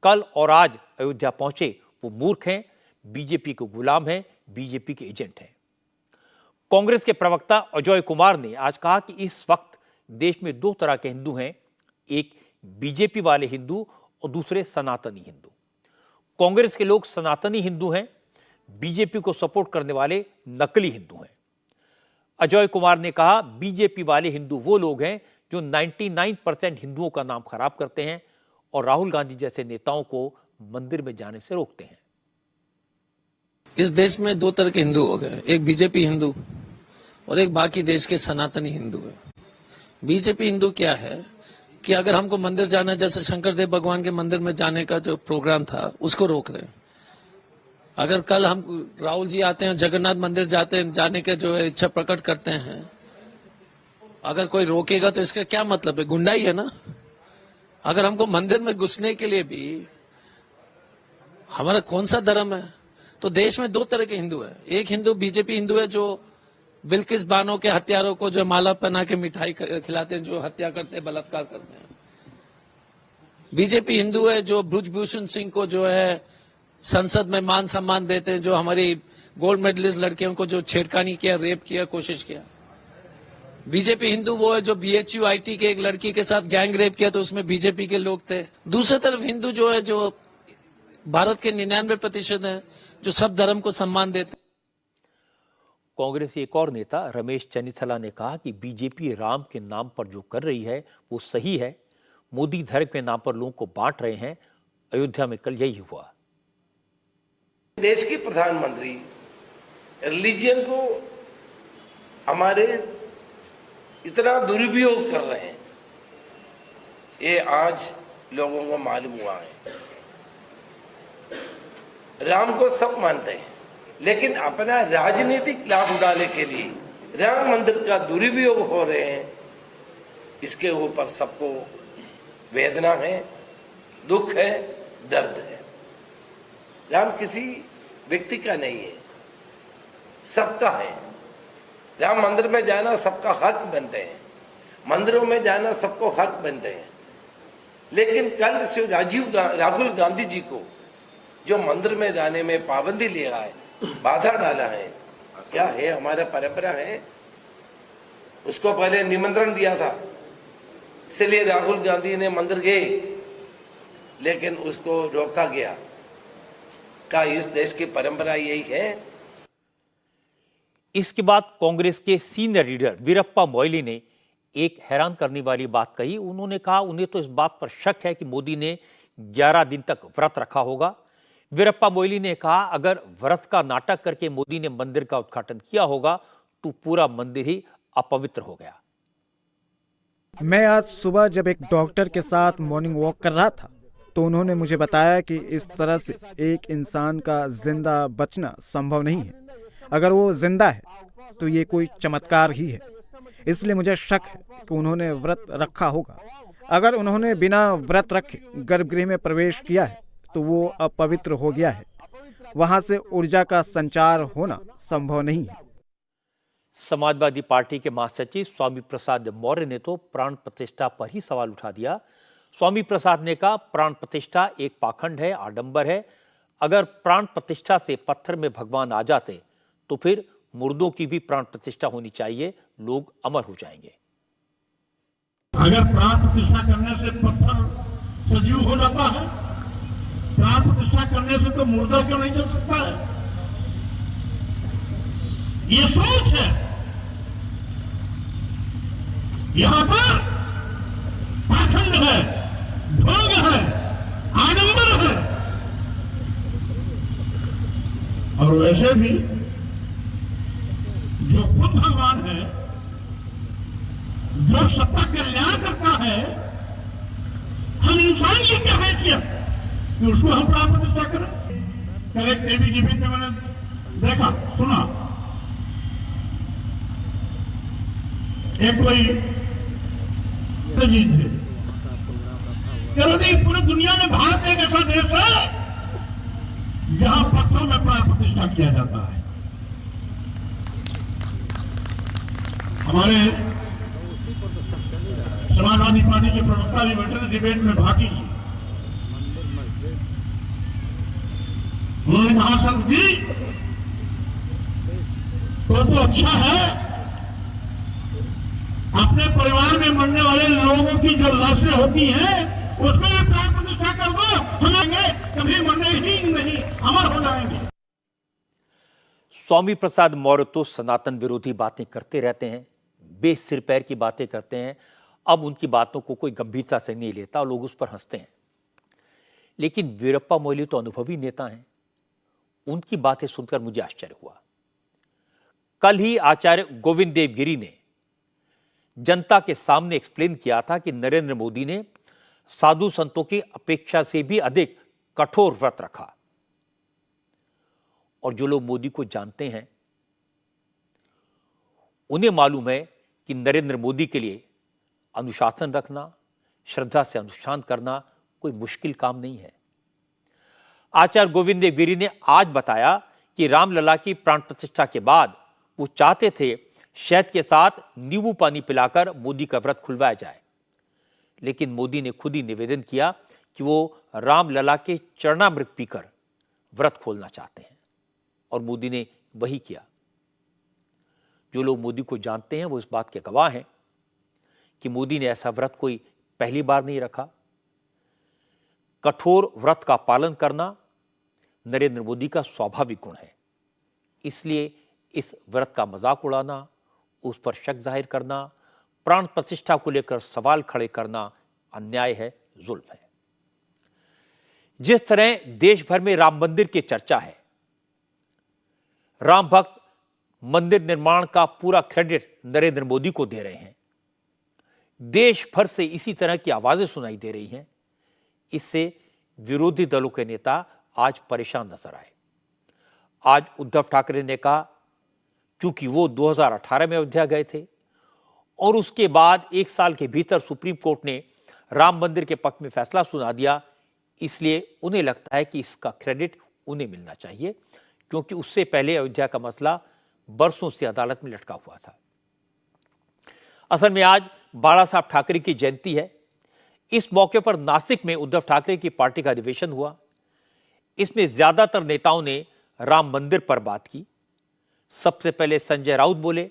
कल और आज अयोध्या पहुंचे वो मूर्ख हैं, बीजेपी के गुलाम हैं, बीजेपी के एजेंट हैं। कांग्रेस के प्रवक्ता अजय कुमार ने आज कहा कि इस वक्त देश में दो तरह के हिंदू हैं, एक बीजेपी वाले हिंदू और दूसरे सनातनी हिंदू। कांग्रेस के लोग सनातनी हिंदू हैं, बीजेपी को सपोर्ट करने वाले नकली हिंदू हैं। अजय कुमार ने कहा, बीजेपी वाले हिंदू वो लोग हैं जो 99% हिंदुओं का नाम खराब करते हैं और राहुल गांधी जैसे नेताओं को मंदिर में जाने से रोकते हैं। इस देश में दो तरह के हिंदू हो गए, एक बीजेपी हिंदू और एक बाकी देश के सनातनी हिंदू है। बीजेपी हिंदू क्या है कि अगर हमको मंदिर जाना, जैसे शंकर देव भगवान के मंदिर में जाने का जो प्रोग्राम था उसको रोक रहे हैं। अगर कल हम राहुल जी आते हैं, जगन्नाथ मंदिर जाते हैं, जाने के जो है इच्छा प्रकट करते हैं, अगर कोई रोकेगा तो इसका क्या मतलब है? गुंडाई है ना। अगर हमको मंदिर में घुसने के लिए भी हमारा कौन सा धर्म है? तो देश में दो तरह के हिंदू है। एक हिंदू बीजेपी हिंदू है जो बिल्किस बानो के हत्यारों को जो माला पहना के मिठाई खिलाते हैं, जो हत्या करते हैं, बलात्कार करते हैं। बीजेपी हिंदू है जो ब्रजभूषण सिंह को जो है संसद में मान सम्मान देते हैं, जो हमारी गोल्ड मेडलिस्ट लड़कियों को जो छेड़खानी किया, रेप किया, कोशिश किया। बीजेपी हिंदू वो है जो BHU IT के एक लड़की के साथ गैंग रेप किया तो उसमें बीजेपी के लोग थे। दूसरी तरफ हिंदू जो है, जो भारत के 99% है, जो सब धर्म को सम्मान देते। कांग्रेस एक और नेता रमेश चन्नीथला ने कहा कि बीजेपी राम के नाम पर जो कर रही है वो सही है। मोदी धर्म के नाम पर लोगों को बांट रहे हैं। अयोध्या में कल यही हुआ। देश के प्रधानमंत्री रिलीजन को हमारे इतना दुरुपयोग कर रहे हैं, ये आज लोगों को मालूम हुआ है। राम को सब मानते हैं, लेकिन अपना राजनीतिक लाभ उठाने के लिए राम मंदिर का दुरुपयोग हो रहे हैं। इसके ऊपर सबको वेदना है, दुख है, दर्द है। राम किसी व्यक्ति का नहीं है, सबका है। राम मंदिर में जाना सबका हक बनते हैं, मंदिरों में जाना सबको हक बनते हैं। लेकिन कल से राहुल गांधी जी को जो मंदिर में जाने में पाबंदी लिया है, बाधा डाला है, क्या है? हमारा परंपरा है। उसको पहले निमंत्रण दिया था, इसलिए राहुल गांधी ने मंदिर गए, लेकिन उसको रोका गया। क्या इस देश की परंपरा यही है? इसके बाद कांग्रेस के सीनियर लीडर वीरप्पा मोइली ने एक हैरान करने वाली बात कही। उन्होंने कहा उन्हें तो इस बात पर शक है कि मोदी ने 11 दिन तक व्रत रखा होगा। वीरप्पा मोइली ने कहा अगर व्रत का नाटक करके मोदी ने मंदिर का उद्घाटन किया होगा तो पूरा मंदिर ही अपवित्र हो गया। मैं आज सुबह जब एक डॉक्टर के साथ मॉर्निंग वॉक कर रहा था तो उन्होंने मुझे बताया कि इस तरह से एक इंसान का जिंदा बचना संभव नहीं है। अगर वो जिंदा है तो ये कोई चमत्कार ही है। इसलिए मुझे शक है कि उन्होंने व्रत रखा होगा। अगर उन्होंने बिना व्रत रखे गर्भगृह में प्रवेश किया है तो वो अपवित्र हो गया है। वहां से ऊर्जा का संचार होना संभव नहीं है। समाजवादी पार्टी के महासचिव स्वामी प्रसाद मौर्य ने तो प्राण प्रतिष्ठा पर ही सवाल उठा दिया। स्वामी प्रसाद ने कहा प्राण प्रतिष्ठा एक पाखंड है, आडंबर है। अगर प्राण प्रतिष्ठा से पत्थर में भगवान आ जाते तो फिर मुर्दों की भी प्राण प्रतिष्ठा होनी चाहिए, लोग अमर हो जाएंगे। अगर प्राण प्रतिष्ठा करने से पत्थर सजीव हो जाता है, प्राण प्रतिष्ठा करने से तो मुर्दा क्यों नहीं चल सकता है? ये सोच है। यहां पर पाखंड है, ढोंग है, आडंबर है। और वैसे भी जो खुद भगवान है, जो सबका कल्याण करता है, हम इंसान की क्या हैसियत कि उसको हम प्राण प्रतिष्ठा करें? कल एक टीवी पे मैंने देखा, सुना, एक कोई अजीत थे, पूरी दुनिया में भारत एक ऐसा देश है जहां पत्थरों में प्राण प्रतिष्ठा किया जाता है। हमारे समाजवादी पार्टी के प्रवक्ता भी बैठे थे, डिबेट में भाग ली। उन्होंने कहा संत जी तो अच्छा है। अपने परिवार में मरने वाले लोगों की जो लाशें होती हैं उसमें भी प्राण प्रतिष्ठा कर दो, हमें कभी मरने ही नहीं, अमर हो जाएंगे। स्वामी प्रसाद मौर्य तो सनातन विरोधी बातें करते रहते हैं, बेसिर पैर की बातें करते हैं। अब उनकी बातों को कोई गंभीरता से नहीं लेता और लोग उस पर हंसते हैं। लेकिन वीरप्पा मोइली तो अनुभवी नेता हैं, उनकी बातें सुनकर मुझे आश्चर्य हुआ। कल ही आचार्य गोविंद देव गिरी ने जनता के सामने एक्सप्लेन किया था कि नरेंद्र मोदी ने साधु संतों की अपेक्षा से भी अधिक कठोर व्रत रखा। और जो लोग मोदी को जानते हैं उन्हें मालूम है कि नरेंद्र मोदी के लिए अनुशासन रखना, श्रद्धा से अनुष्ठान करना कोई मुश्किल काम नहीं है। आचार्य गोविंद देव गिरी ने आज बताया कि रामलला की प्राण प्रतिष्ठा के बाद वो चाहते थे शहद के साथ नींबू पानी पिलाकर मोदी का व्रत खुलवाया जाए, लेकिन मोदी ने खुद ही निवेदन किया कि वो रामलला के चरणामृत पीकर व्रत खोलना चाहते हैं और मोदी ने वही किया। जो लोग मोदी को जानते हैं वो इस बात के गवाह हैं कि मोदी ने ऐसा व्रत कोई पहली बार नहीं रखा। कठोर व्रत का पालन करना नरेंद्र मोदी का स्वाभाविक गुण है, इसलिए इस व्रत का मजाक उड़ाना, उस पर शक जाहिर करना, प्राण प्रतिष्ठा को लेकर सवाल खड़े करना अन्याय है, जुल्म है। जिस तरह देश भर में राम मंदिर की चर्चा है, राम भक्त मंदिर निर्माण का पूरा क्रेडिट नरेंद्र मोदी को दे रहे हैं, देश भर से इसी तरह की आवाजें सुनाई दे रही हैं। इससे विरोधी दलों के नेता आज परेशान नजर आए। आज उद्धव ठाकरे ने कहा क्योंकि वो 2018 में अयोध्या गए थे और उसके बाद एक साल के भीतर सुप्रीम कोर्ट ने राम मंदिर के पक्ष में फैसला सुना दिया, इसलिए उन्हें लगता है कि इसका क्रेडिट उन्हें मिलना चाहिए, क्योंकि उससे पहले अयोध्या का मसला बरसों से अदालत में लटका हुआ था। असल में आज बाला साहब ठाकरे की जयंती है। इस मौके पर नासिक में उद्धव ठाकरे की पार्टी का अधिवेशन हुआ। इसमें ज्यादातर नेताओं ने राम मंदिर पर बात की। सबसे पहले संजय राउत बोले।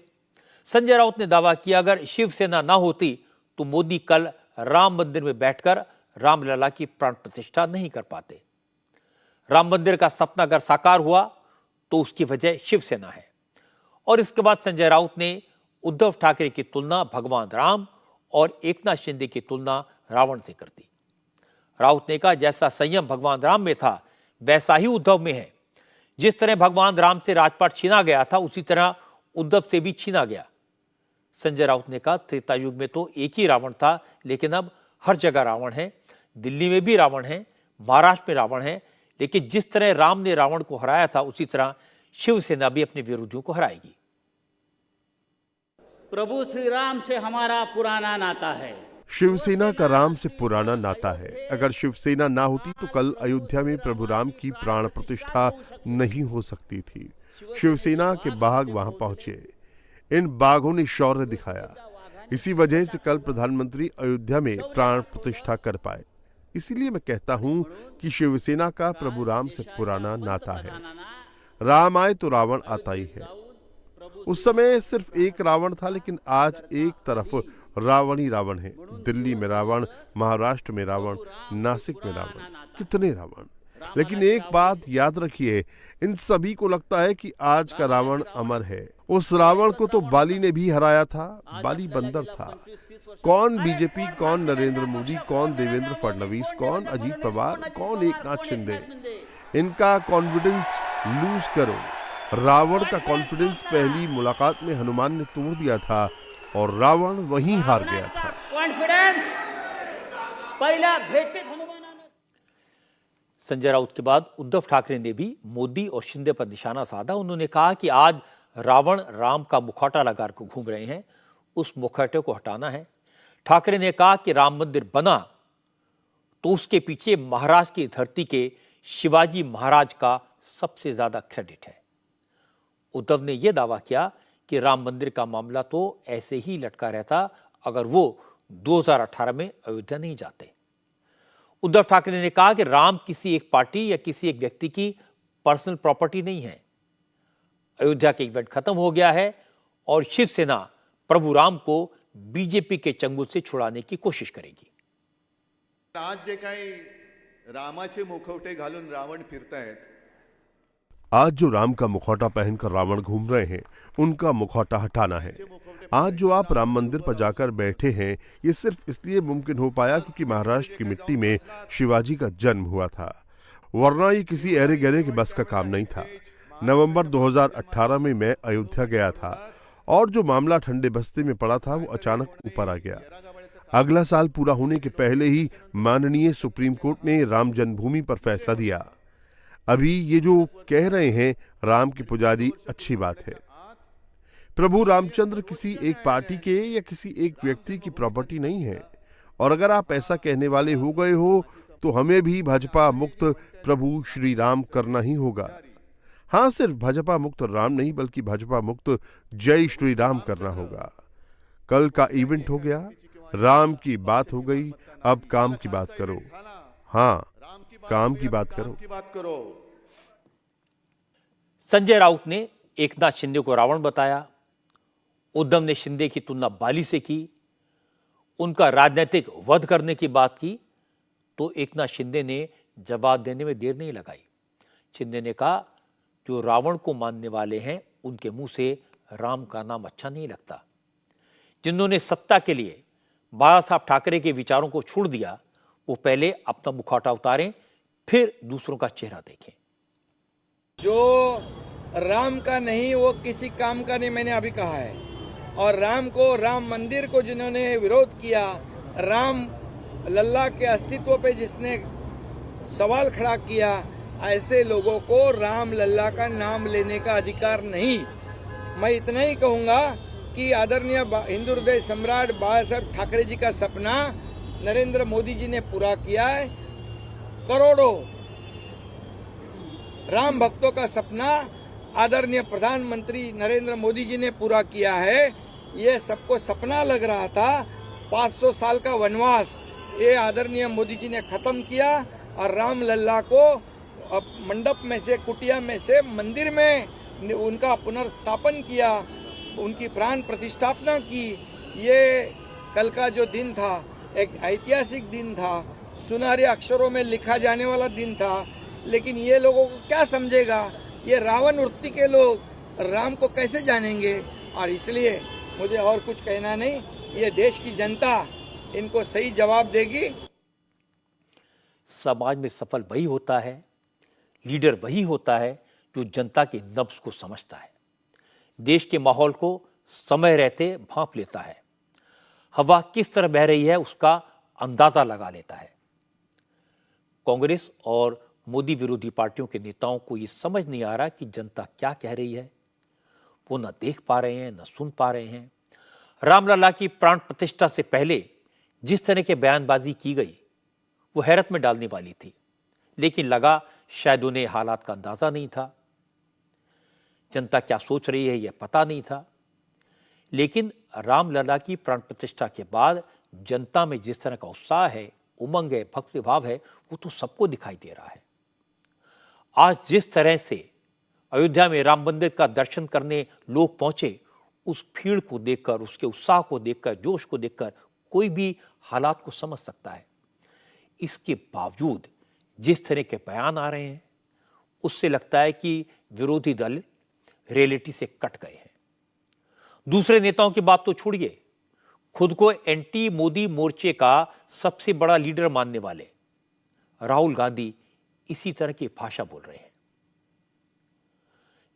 संजय राउत ने दावा किया अगर शिवसेना ना होती तो मोदी कल राम मंदिर में बैठकर रामलला की प्राण प्रतिष्ठा नहीं कर पाते। राम मंदिर का सपना अगर साकार हुआ तो उसकी वजह शिवसेना है। और इसके बाद संजय राउत ने उद्धव ठाकरे की तुलना भगवान राम और एकनाथ शिंदे की तुलना रावण से कर दी। राउत ने कहा जैसा संयम भगवान राम में था वैसा ही उद्धव में है। जिस तरह भगवान राम से राजपाट छीना गया था उसी तरह उद्धव से भी छीना गया। संजय राउत ने कहा त्रेता युग में तो एक ही रावण था, लेकिन अब हर जगह रावण है। दिल्ली में भी रावण है, महाराष्ट्र में रावण है, लेकिन जिस तरह राम ने रावण को हराया था उसी तरह शिवसेना भी अपने विरोधियों को हराएगी। प्रभु श्री राम से हमारा पुराना नाता है। शिवसेना का राम से पुराना नाता है। अगर शिवसेना ना होती तो कल अयोध्या में प्रभु राम की प्राण प्रतिष्ठा नहीं हो सकती थी। शिवसेना के बाघ वहां पहुंचे, इन बाघों ने शौर्य दिखाया। इसी वजह से कल प्रधानमंत्री अयोध्या में प्राण प्रतिष्ठा कर पाए। इसीलिए मैं कहता हूं कि शिवसेना का प्रभु राम से पुराना नाता है। राम आए तो रावण आता ही है। उस समय सिर्फ एक रावण था, लेकिन आज एक तरफ रावण ही रावण है। दिल्ली में रावण, महाराष्ट्र में रावण, नासिक में रावण, कितने रावण। लेकिन एक बात याद रखिए, इन सभी को लगता है कि आज का रावण अमर है। उस रावण को तो बाली ने भी हराया था। बाली बंदर था। कौन बीजेपी, कौन नरेंद्र मोदी, कौन देवेंद्र फडणवीस, कौन अजीत पवार, कौन एकनाथ शिंदे। इनका कॉन्फिडेंस लूज करो। रावण का कॉन्फिडेंस पहली मुलाकात में हनुमान ने तोड़ दिया था और रावण वहीं हार गया था। कॉन्फिडेंस पहला भेटे हनुमान। संजय राउत के बाद उद्धव ठाकरे ने भी मोदी और शिंदे पर निशाना साधा। उन्होंने कहा कि आज रावण राम का मुखौटा लगा कर घूम रहे हैं, उस मुखौटे को हटाना है। ठाकरे ने कहा कि राम मंदिर बना तो उसके पीछे महाराष्ट्र की धरती के शिवाजी महाराज का सबसे ज्यादा क्रेडिट है। उद्धव ने यह दावा किया कि राम मंदिर का मामला तो ऐसे ही लटका रहता अगर वो 2018 में अयोध्या नहीं जाते। उद्धव ठाकरे ने कहा कि राम किसी एक पार्टी या किसी एक व्यक्ति की पर्सनल प्रॉपर्टी नहीं है। अयोध्या के इवेंट खत्म हो गया है और शिवसेना प्रभु राम को बीजेपी के चंगुल से छुड़ाने की कोशिश करेगी। आज जे काही रामाचे मुखवटे घालून रावण फिरतायत, आज जो राम का मुखौटा पहनकर रावण घूम रहे हैं, उनका मुखौटा हटाना है। आज जो आप राम मंदिर पर जाकर बैठे हैं, ये सिर्फ इसलिए मुमकिन हो पाया क्योंकि महाराष्ट्र की मिट्टी में शिवाजी का जन्म हुआ था, वरना ये किसी ऐरे गहरे के बस का काम नहीं था। नवंबर 2018 में मैं अयोध्या गया था और जो मामला ठंडे बस्ते में पड़ा था वो अचानक ऊपर आ गया। अगला साल पूरा होने के पहले ही माननीय सुप्रीम कोर्ट ने राम जन्मभूमि पर फैसला दिया। अभी ये जो कह रहे हैं राम के पुजारी, अच्छी बात है। प्रभु रामचंद्र किसी एक पार्टी के या किसी एक व्यक्ति की प्रॉपर्टी नहीं है, और अगर आप ऐसा कहने वाले हो गए हो तो हमें भी भाजपा मुक्त प्रभु श्री राम करना ही होगा। हाँ, सिर्फ भाजपा मुक्त राम नहीं बल्कि भाजपा मुक्त जय श्री राम करना होगा। कल का इवेंट हो गया, राम की बात हो गई, अब काम की बात करो। हाँ, काम की बात करो। संजय राउत ने एकनाथ शिंदे को रावण बताया, उद्धव ने शिंदे की तुलना बाली से की, उनका राजनीतिक वध करने की बात की, तो एकनाथ शिंदे ने जवाब देने में देर नहीं लगाई। शिंदे ने कहा, जो रावण को मानने वाले हैं उनके मुंह से राम का नाम अच्छा नहीं लगता। जिन्होंने सत्ता के लिए बाला साहब ठाकरे के विचारों को छोड़ दिया, वो पहले अपना मुखौटा उतारें, फिर दूसरों का चेहरा देखें। जो राम का नहीं वो किसी काम का नहीं, मैंने अभी कहा है। और राम को, राम मंदिर को जिन्होंने विरोध किया, राम लल्ला के अस्तित्व पे जिसने सवाल खड़ा किया, ऐसे लोगों को राम लल्ला का नाम लेने का अधिकार नहीं। मैं इतना ही कहूंगा कि आदरणीय हिंदू हृदय सम्राट बाला साहब ठाकरे जी का सपना नरेंद्र मोदी जी ने पूरा किया है। करोड़ों राम भक्तों का सपना आदरणीय प्रधानमंत्री नरेंद्र मोदी जी ने पूरा किया है। ये सबको सपना लग रहा था। 500 साल का वनवास ये आदरणीय मोदी जी ने खत्म किया और राम लल्ला को मंडप में से, कुटिया में से मंदिर में उनका पुनर्स्थापन किया, उनकी प्राण प्रतिष्ठापना की। ये कल का जो दिन था एक ऐतिहासिक दिन था, सुनहरे अक्षरों में लिखा जाने वाला दिन था। लेकिन ये लोगों को क्या समझेगा, ये रावण वृत्ति के लोग राम को कैसे जानेंगे। और इसलिए मुझे और कुछ कहना नहीं, ये देश की जनता इनको सही जवाब देगी। समाज में सफल वही होता है, लीडर वही होता है जो जनता के नब्ज को समझता है, देश के माहौल को समय रहते भांप लेता है, हवा किस तरह बह रही है उसका अंदाजा लगा लेता है। कांग्रेस और मोदी विरोधी पार्टियों के नेताओं को यह समझ नहीं आ रहा कि जनता क्या कह रही है। वो न देख पा रहे हैं, न सुन पा रहे हैं। रामलला की प्राण प्रतिष्ठा से पहले जिस तरह के बयानबाजी की गई वो हैरत में डालने वाली थी, लेकिन लगा शायद उन्हें हालात का अंदाजा नहीं था। जनता क्या सोच रही है यह पता नहीं था। लेकिन रामलला की प्राण प्रतिष्ठा के बाद जनता में जिस तरह का उत्साह है, उमंग है, भक्ति भाव है, वो तो सबको दिखाई दे रहा है। आज जिस तरह से अयोध्या में राम मंदिर का दर्शन करने लोग पहुंचे, उस भीड़ को देखकर, उसके उत्साह को देखकर, जोश को देखकर कोई भी हालात को समझ सकता है। इसके बावजूद जिस तरह के बयान आ रहे हैं, उससे लगता है कि विरोधी दल रियलिटी से कट गए हैं। दूसरे नेताओं की बात तो छोड़िए, खुद को एंटी मोदी मोर्चे का सबसे बड़ा लीडर मानने वाले राहुल गांधी इसी तरह की भाषा बोल रहे हैं।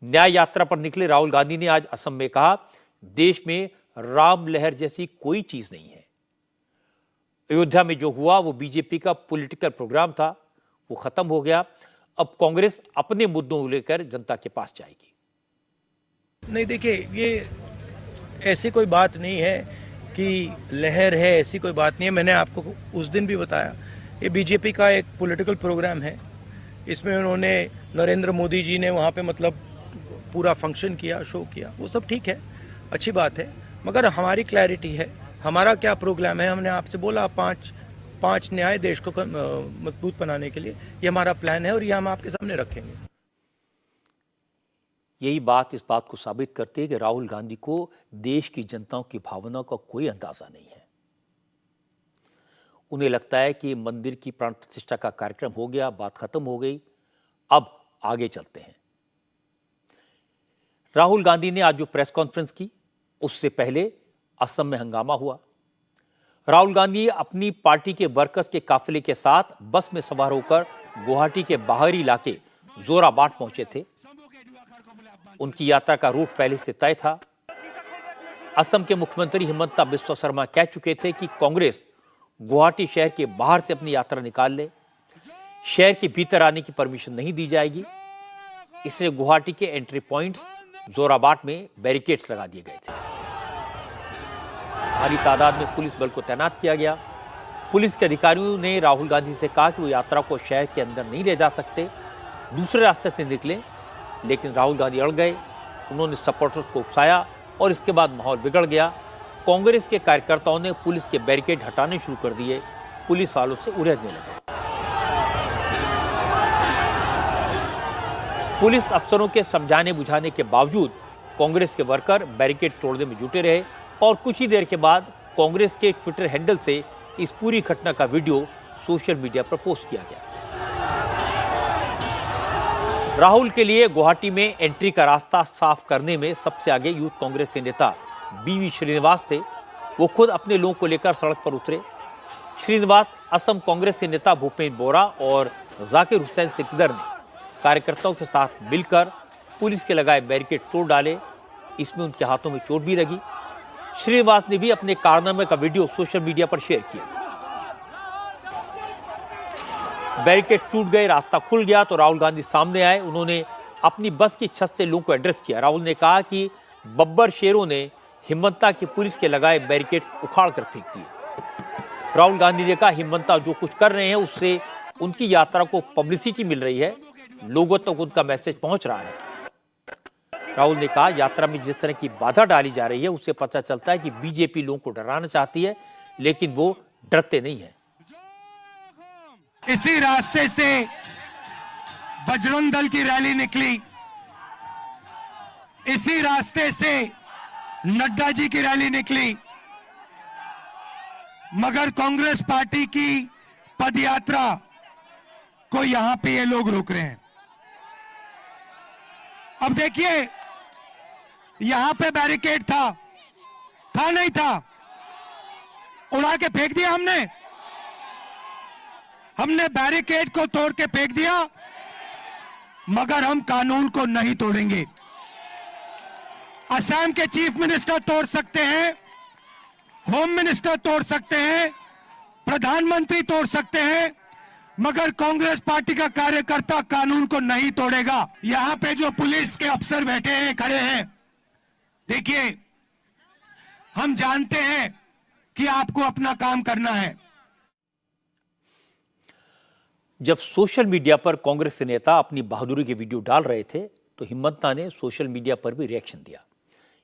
न्याय यात्रा पर निकले राहुल गांधी ने आज असम में कहा, देश में राम लहर जैसी कोई चीज नहीं है। अयोध्या में जो हुआ वो बीजेपी का पॉलिटिकल प्रोग्राम था, वो खत्म हो गया। अब कांग्रेस अपने मुद्दों को लेकर जनता के पास जाएगी। नहीं, देखिए, ये ऐसी कोई बात नहीं है कि लहर है, ऐसी कोई बात नहीं है। मैंने आपको उस दिन भी बताया, ये बीजेपी का एक पॉलिटिकल प्रोग्राम है। इसमें उन्होंने नरेंद्र मोदी जी ने वहाँ पे मतलब पूरा फंक्शन किया, शो किया, वो सब ठीक है, अच्छी बात है। मगर हमारी क्लैरिटी है, हमारा क्या प्रोग्राम है। हमने आपसे बोला पांच न्याय देश को मजबूत बनाने के लिए, ये हमारा प्लान है और ये हम आपके सामने रखेंगे। यही बात इस बात को साबित करती है कि राहुल गांधी को देश की जनताओं की भावना का कोई अंदाजा नहीं है। उन्हें लगता है कि मंदिर की प्राण प्रतिष्ठा का कार्यक्रम हो गया, बात खत्म हो गई, अब आगे चलते हैं। राहुल गांधी ने आज जो प्रेस कॉन्फ्रेंस की, उससे पहले असम में हंगामा हुआ। राहुल गांधी अपनी पार्टी के वर्कर्स के काफिले के साथ बस में सवार होकर गुवाहाटी के बाहरी इलाके जोराबाट पहुंचे थे। उनकी यात्रा का रूट पहले से तय था। असम के मुख्यमंत्री हिमंता बिस्वा शर्मा कह चुके थे कि कांग्रेस गुवाहाटी शहर के बाहर से अपनी यात्रा निकाल ले, शहर के भीतर आने की परमिशन नहीं दी जाएगी। इसलिए गुवाहाटी के एंट्री पॉइंट्स जोराबाट में बैरिकेड्स लगा दिए गए थे। भारी तादाद में पुलिस बल को तैनात किया गया। पुलिस के अधिकारियों ने राहुल गांधी से कहा कि वो यात्रा को शहर के अंदर नहीं ले जा सकते, दूसरे रास्ते से निकले, लेकिन राहुल गांधी अड़ गए। उन्होंने सपोर्टर्स को उकसाया और इसके बाद माहौल बिगड़ गया। कांग्रेस के कार्यकर्ताओं ने पुलिस के बैरिकेड हटाने शुरू कर दिए, पुलिस वालों से उलझने लगे। पुलिस अफसरों के समझाने बुझाने के बावजूद कांग्रेस के वर्कर बैरिकेड तोड़ने में जुटे रहे और कुछ ही देर के बाद कांग्रेस के ट्विटर हैंडल से इस पूरी घटना का वीडियो सोशल मीडिया पर पोस्ट किया गया। राहुल के लिए गुवाहाटी में एंट्री का रास्ता साफ करने में सबसे आगे यूथ कांग्रेस के नेता बीवी श्रीनिवास थे। वो खुद अपने लोगों को लेकर सड़क पर उतरे। श्रीनिवास असम कांग्रेस के नेता भूपेन बोरा और जाकिर हुसैन सिकदर ने कार्यकर्ताओं के साथ मिलकर पुलिस के लगाए बैरिकेड तोड़ डाले। इसमें उनके हाथों में चोट भी लगी। श्रीनिवास ने भी अपने कारनामे का वीडियो सोशल मीडिया पर शेयर किया। बैरिकेड टूट गए, रास्ता खुल गया तो राहुल गांधी सामने आए। उन्होंने अपनी बस की छत से लोगों को एड्रेस किया। राहुल ने कहा कि बब्बर शेरों ने हिम्मता की पुलिस के लगाए बैरिकेड उखाड़ कर फेंक दिए। राहुल गांधी ने कहा हिम्मता जो कुछ कर रहे हैं उससे उनकी यात्रा को पब्लिसिटी मिल रही है, लोगों तक उनका मैसेज पहुंच रहा है। राहुल ने कहा यात्रा में जिस तरह की बाधा डाली जा रही है उससे पता चलता है कि बीजेपी लोगों को डराना चाहती है, लेकिन वो डरते नहीं है। इसी रास्ते से बजरंग दल की रैली निकली, इसी रास्ते से नड्डा जी की रैली निकली, मगर कांग्रेस पार्टी की पदयात्रा को यहां पे ये लोग रोक रहे हैं। अब देखिए यहां पे बैरिकेड था नहीं था, उड़ा के फेंक दिया हमने बैरिकेड को तोड़ के फेंक दिया, मगर हम कानून को नहीं तोड़ेंगे। असम के चीफ मिनिस्टर तोड़ सकते हैं, होम मिनिस्टर तोड़ सकते हैं, प्रधानमंत्री तोड़ सकते हैं, मगर कांग्रेस पार्टी का कार्यकर्ता कानून को नहीं तोड़ेगा। यहां पे जो पुलिस के अफसर बैठे हैं, खड़े हैं, देखिए हम जानते हैं कि आपको अपना काम करना है। जब सोशल मीडिया पर कांग्रेस के नेता अपनी बहादुरी के वीडियो डाल रहे थे तो हिम्मता ने सोशल मीडिया पर भी रिएक्शन दिया।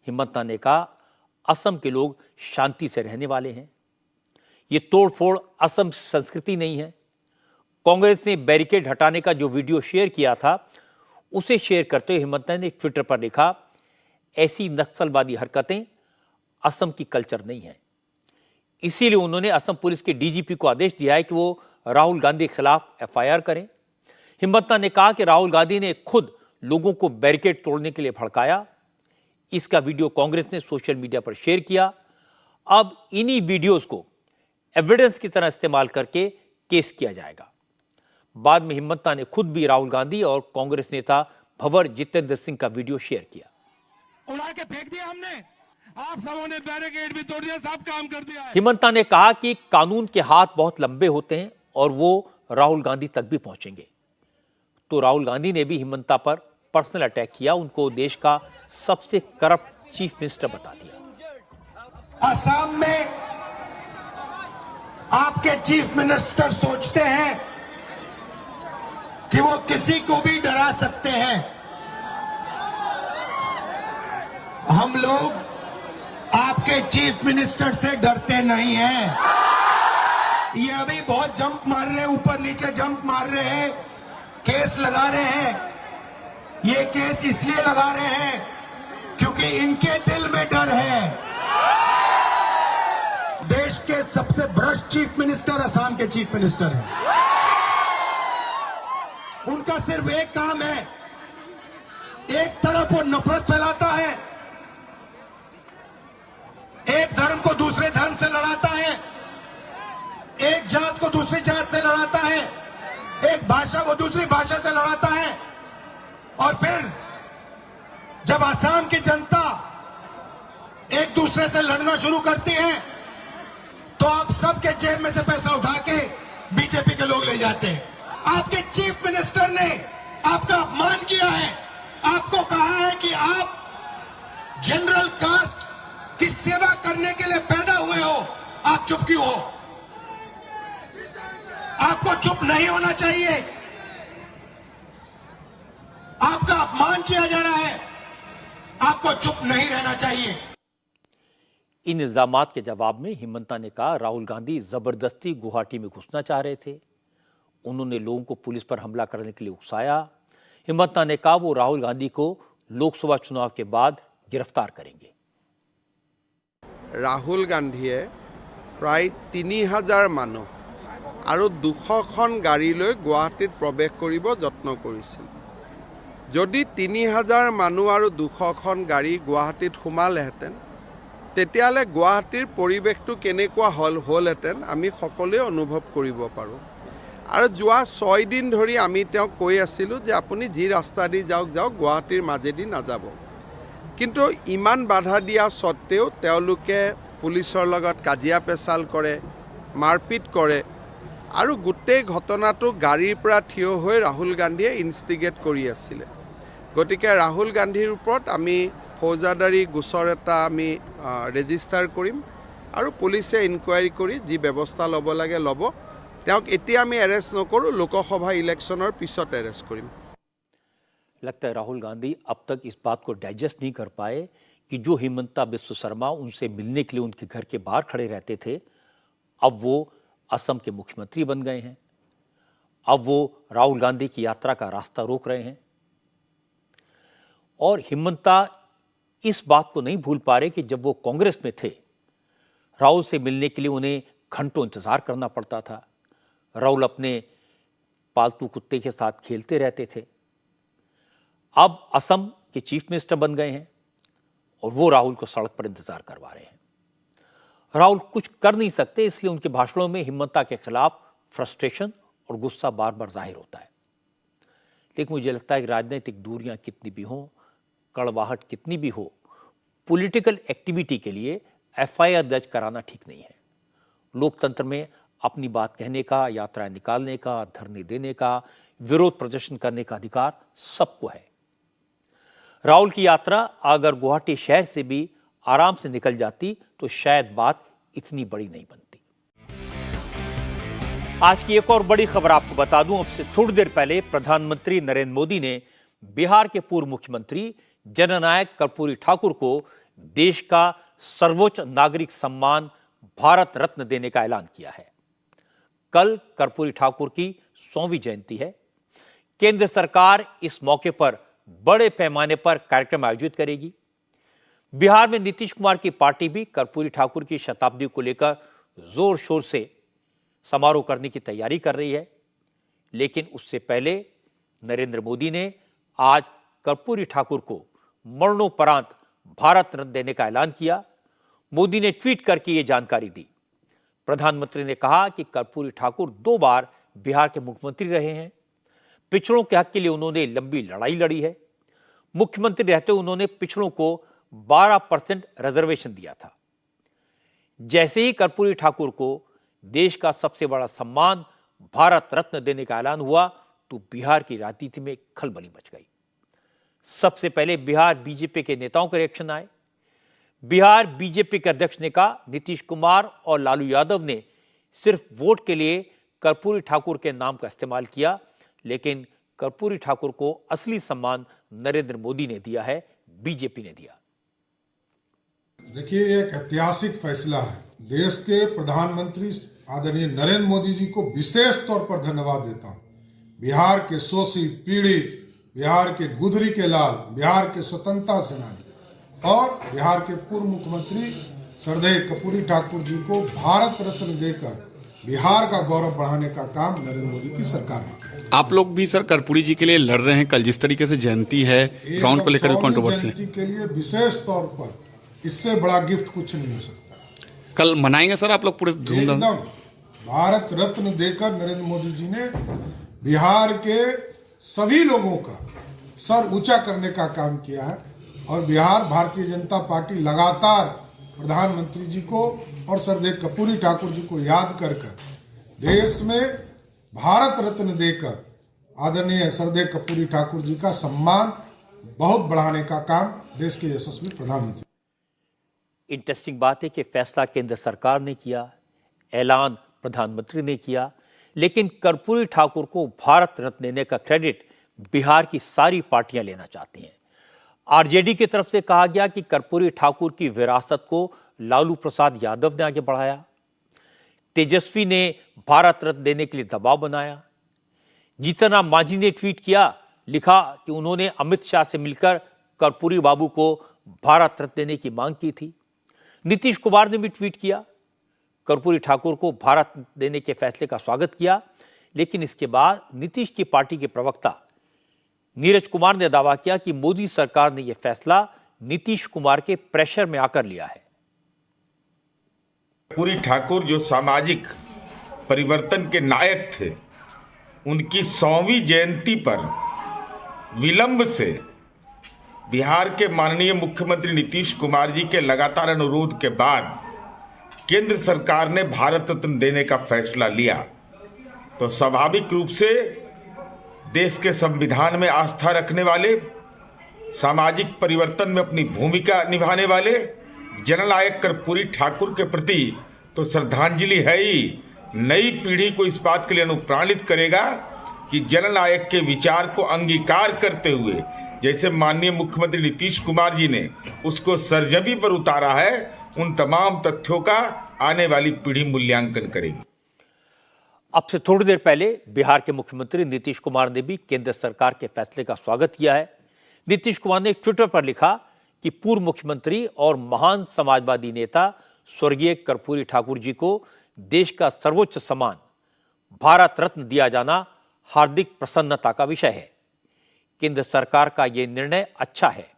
हिम्मता ने कहा असम के लोग शांति से रहने वाले हैं, ये तोड़फोड़ असम संस्कृति नहीं है। कांग्रेस ने बैरिकेड हटाने का जो वीडियो शेयर किया था उसे शेयर करते हुए हिम्मता ने ट्विटर पर लिखा ऐसी नक्सलवादी हरकतें असम की कल्चर नहीं है। इसीलिए उन्होंने असम पुलिस के डीजीपी को आदेश दिया है कि वो राहुल गांधी के खिलाफ एफआईआर करें। हिम्मता ने कहा कि राहुल गांधी ने खुद लोगों को बैरिकेड तोड़ने के लिए भड़काया। इसका वीडियो कांग्रेस ने सोशल मीडिया पर शेयर किया। अब इन्हीं वीडियोस को एविडेंस की तरह इस्तेमाल करके केस किया जाएगा। बाद में हिम्मता ने खुद भी राहुल गांधी और कांग्रेस नेता भंवर जितेंद्र सिंह का वीडियो शेयर किया। उड़ा के फेंक दिया हमने, आप सबों ने बैरिकेड भी तोड़ दिया, सब काम कर दिया। हिम्मता ने कहा कि कानून के हाथ बहुत लंबे होते हैं और वो राहुल गांधी तक भी पहुंचेंगे। तो राहुल गांधी ने भी हिम्मता पर पर्सनल अटैक किया, उनको देश का सबसे करप्ट चीफ मिनिस्टर बता दिया। असम में आपके चीफ मिनिस्टर सोचते हैं कि वो किसी को भी डरा सकते हैं। हम लोग आपके चीफ मिनिस्टर से डरते नहीं हैं। ये अभी बहुत जंप मार रहे हैं, ऊपर नीचे जंप मार रहे हैं, केस लगा रहे हैं, ये केस इसलिए लगा रहे हैं क्योंकि इनके दिल में डर है। देश के सबसे भ्रष्ट चीफ मिनिस्टर असम के चीफ मिनिस्टर हैं। उनका सिर्फ एक काम है, एक तरफ वो नफरत फैलाता है, एक धर्म को दूसरे धर्म से लड़ाता है, एक जात को दूसरी जात से लड़ाता है, एक भाषा को दूसरी भाषा से लड़ाता है, और फिर जब असम की जनता एक दूसरे से लड़ना शुरू करती है तो आप सबके जेब में से पैसा उठा के बीजेपी के लोग ले जाते हैं। आपके चीफ मिनिस्टर ने आपका अपमान किया है, आपको कहा है कि आप जनरल कास्ट की सेवा करने के लिए पैदा हुए हो, आप चुप क्यों हो? आपको चुप नहीं होना चाहिए। आपका अपमान किया जा रहा है, आपको चुप नहीं रहना चाहिए। इन इल्जामात के जवाब में हिमंता ने कहा राहुल गांधी जबरदस्ती गुवाहाटी में घुसना चाह रहे थे। उन्होंने लोगों को पुलिस पर हमला करने के लिए उकसाया। हिमंता ने कहा वो राहुल गांधी को लोकसभा चुनाव के बाद गिरफ्तार करेंगे। राहुल गांधीয়ে प्राय 3000 মানুহ আৰু 200খন গাড়ী লৈ গুৱাহাটীত প্ৰৱেশ কৰিব যত্ন কৰিছিল। যদি 3000 মানুহ আৰু 200খন গাড়ী গুৱাহাটীত সোমালেহেঁতেন তেতিয়ালে গুৱাহাটীৰ পৰিৱেশটো কেনেকুৱা হ'লহেঁতেন আমি সকলোৱে অনুভৱ কৰিব পাৰোঁ। আৰু যোৱা 6 দিন ধৰি আমি তেওঁক কৈ আছিলোঁ যে আপুনি যি ৰাস্তা দি যাওক গুৱাহাটীৰ মাজেদি নাযাব, কিন্তু ইমান বাধা দিয়া সত্ত্বেও তেওঁলোকে পুলিচৰ লগত কাজিয়া পেচাল কৰে, মাৰপিট কৰে আৰু গোটেই ঘটনাটো গাড়ীৰ পৰা থিয় হৈ ৰাহুল গান্ধীয়ে ইনষ্টিগেট কৰি আছিলে। গতিকে ৰাহুল গান্ধীৰ ওপৰত আমি ফৌজদাৰী গোচৰ এটা আমি ৰেজিষ্টাৰ কৰিম আৰু পুলিচে ইনকুৱাৰী কৰি যি ব্যৱস্থা ল'ব লাগে ল'ব। তেওঁক এতিয়া আমি এৰেষ্ট নকৰোঁ, লোকসভা ইলেকশ্যনৰ পিছত এৰেষ্ট কৰিম। लगता है राहुल गांधी अब तक इस बात को डाइजेस्ट नहीं कर पाए कि जो हिमंता बिस्व शर्मा उनसे मिलने के लिए उनके घर के बाहर खड़े रहते थे, अब वो असम के मुख्यमंत्री बन गए हैं। अब वो राहुल गांधी की यात्रा का रास्ता रोक रहे हैं। और हिमंता इस बात को नहीं भूल पा रहे कि जब वो कांग्रेस में थे, राहुल से मिलने के लिए उन्हें घंटों इंतजार करना पड़ता था। राहुल अपने पालतू कुत्ते के साथ खेलते रहते थे। अब असम के चीफ मिनिस्टर बन गए हैं और वो राहुल को सड़क पर इंतजार करवा रहे हैं। राहुल कुछ कर नहीं सकते, इसलिए उनके भाषणों में हिमंता के खिलाफ फ्रस्ट्रेशन और गुस्सा बार बार जाहिर होता है। लेकिन मुझे लगता है कि राजनीतिक दूरियां कितनी भी हों, कड़वाहट कितनी भी हो, पॉलिटिकल एक्टिविटी के लिए एफआईआर दर्ज कराना ठीक नहीं है। लोकतंत्र में अपनी बात कहने का, यात्रा निकालने का, धरने देने का, विरोध प्रदर्शन करने का अधिकार सबको है। राहुल की यात्रा अगर गुवाहाटी शहर से भी आराम से निकल जाती तो शायद बात इतनी बड़ी नहीं बनती। आज की एक और बड़ी खबर आपको बता दूं, अब से थोड़ी देर पहले प्रधानमंत्री नरेंद्र मोदी ने बिहार के पूर्व मुख्यमंत्री जननायक कर्पूरी ठाकुर को देश का सर्वोच्च नागरिक सम्मान भारत रत्न देने का ऐलान किया है। कल कर्पूरी ठाकुर की 100वीं जयंती है। केंद्र सरकार इस मौके पर बड़े पैमाने पर कार्यक्रम आयोजित करेगी। बिहार में नीतीश कुमार की पार्टी भी कर्पूरी ठाकुर की शताब्दी को लेकर जोर शोर से समारोह करने की तैयारी कर रही है। लेकिन उससे पहले नरेंद्र मोदी ने आज कर्पूरी ठाकुर को मरणोपरांत भारत रत्न देने का ऐलान किया। मोदी ने ट्वीट करके ये जानकारी दी। प्रधानमंत्री ने कहा कि कर्पूरी ठाकुर 2 बार बिहार के मुख्यमंत्री रहे हैं। पिछड़ों के हक के लिए उन्होंने लंबी लड़ाई लड़ी है। मुख्यमंत्री रहते उन्होंने पिछड़ों को 12% रिजर्वेशन दिया था। जैसे ही कर्पूरी ठाकुर को देश का सबसे बड़ा सम्मान भारत रत्न देने का ऐलान हुआ तो बिहार की राजनीति में खलबली मच गई। सबसे पहले बिहार बीजेपी के नेताओं के रिएक्शन आए। बिहार बीजेपी के अध्यक्ष ने कहा नीतीश कुमार और लालू यादव ने सिर्फ वोट के लिए कर्पूरी ठाकुर के नाम का इस्तेमाल किया, लेकिन कर्पूरी ठाकुर को असली सम्मान नरेंद्र मोदी ने दिया है, बीजेपी ने दिया। देखिए, एक ऐतिहासिक फैसला है। देश के प्रधानमंत्री आदरणीय नरेंद्र मोदी जी को विशेष तौर पर धन्यवाद देता हूं। बिहार के शोषित, पीड़ित, बिहार के गुदरी के लाल, बिहार के स्वतंत्रता सेनानी और बिहार के पूर्व मुख्यमंत्री श्रद्धेय कर्पूरी ठाकुर जी को भारत रत्न देकर बिहार का गौरव बढ़ाने का काम नरेंद्र मोदी की सरकार ने किया। आप लोग भी सर कर्पूरी जी के लिए लड़ रहे हैं। कल जिस तरीके से जयंती है, ग्राउंड को लेकर कंट्रोवर्सी जयंती के लिए विशेष तौर पर इससे बड़ा गिफ्ट कुछ नहीं हो सकता। कल मनाएंगे सर आप लोग पूरे धूमधाम? एकदम भारत रत्न देकर नरेंद्र मोदी जी ने बिहार के सभी लोगों का सर ऊंचा करने का काम किया है और बिहार भारतीय जनता पार्टी लगातार प्रधानमंत्री जी को और श्रद्धेय कर्पूरी ठाकुर जी को याद कर देश में भारत रत्न देकर आदरणीय श्रद्धेय कर्पूरी ठाकुर जी का सम्मान बहुत बढ़ाने का काम देश के यशस्वी प्रधानमंत्री। इंटरेस्टिंग बात है कि फैसला केंद्र सरकार ने किया, ऐलान प्रधानमंत्री ने किया, लेकिन कर्पूरी ठाकुर को भारत रत्न देने का क्रेडिट बिहार की सारी पार्टियां लेना चाहती हैं। आरजेडी की तरफ से कहा गया कि कर्पूरी ठाकुर की विरासत को लालू प्रसाद यादव ने आगे बढ़ाया। तेजस्वी ने भारत रत्न देने के लिए दबाव बनाया। जीतन राम मांझी ने ट्वीट किया, लिखा कि उन्होंने अमित शाह से मिलकर कर्पूरी बाबू को भारत रत्न देने की मांग की थी। नीतीश कुमार ने भी ट्वीट किया, कर्पूरी ठाकुर को भारत देने के फैसले का स्वागत किया, लेकिन इसके बाद नीतीश की पार्टी के प्रवक्ता नीरज कुमार ने दावा किया कि मोदी सरकार ने यह फैसला नीतीश कुमार के प्रेशर में आकर लिया है। कर्पूरी ठाकुर जो सामाजिक परिवर्तन के नायक थे, उनकी 100वीं जयंती पर विलंब से बिहार के माननीय मुख्यमंत्री नीतीश कुमार जी के लगातार अनुरोध के बाद केंद्र सरकार ने भारत रत्न देने का फैसला लिया, तो स्वाभाविक रूप से देश के संविधान में आस्था रखने वाले, सामाजिक परिवर्तन में अपनी भूमिका निभाने वाले जननायक कर्पूरी ठाकुर के प्रति तो श्रद्धांजलि है ही, नई पीढ़ी को इस बात के लिए अनुप्राणित करेगा कि जननायक के विचार को अंगीकार करते हुए जैसे माननीय मुख्यमंत्री नीतीश कुमार जी ने उसको सरजमी पर उतारा है, उन तमाम तथ्यों का आने वाली पीढ़ी मूल्यांकन करेगी। अब से थोड़ी देर पहले बिहार के मुख्यमंत्री नीतीश कुमार ने भी केंद्र सरकार के फैसले का स्वागत किया है। नीतीश कुमार ने ट्विटर पर लिखा कि पूर्व मुख्यमंत्री और महान समाजवादी नेता स्वर्गीय कर्पूरी ठाकुर जी को देश का सर्वोच्च सम्मान भारत रत्न दिया जाना हार्दिक प्रसन्नता का विषय है। केंद्र सरकार का यह निर्णय अच्छा है।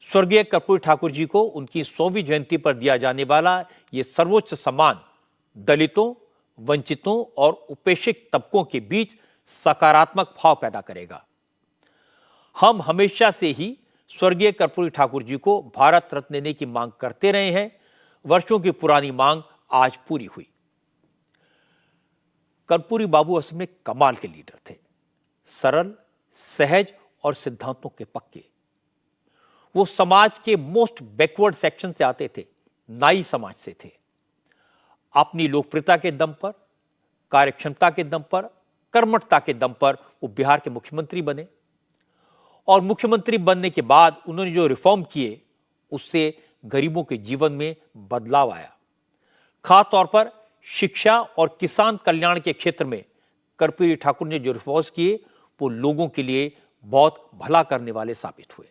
स्वर्गीय कर्पूरी ठाकुर जी को उनकी 100वीं जयंती पर दिया जाने वाला यह सर्वोच्च सम्मान दलितों, वंचितों और उपेक्षित तबकों के बीच सकारात्मक भाव पैदा करेगा। हम हमेशा से ही स्वर्गीय कर्पूरी ठाकुर जी को भारत रत्न देने की मांग करते रहे हैं। वर्षों की पुरानी मांग आज पूरी हुई। कर्पूरी बाबू असल में कमाल के लीडर थे, सरल, सहज और सिद्धांतों के पक्के। वो समाज के मोस्ट बैकवर्ड सेक्शन से आते थे, नाई समाज से थे। अपनी लोकप्रियता के दम पर, कार्यक्षमता के दम पर, कर्मठता के दम पर वो बिहार के मुख्यमंत्री बने और मुख्यमंत्री बनने के बाद उन्होंने जो रिफॉर्म किए उससे गरीबों के जीवन में बदलाव आया। खास तौर पर शिक्षा और किसान कल्याण के क्षेत्र में कर्पूरी ठाकुर ने जो रिफॉर्म्स किए वो लोगों के लिए बहुत भला करने वाले साबित हुए।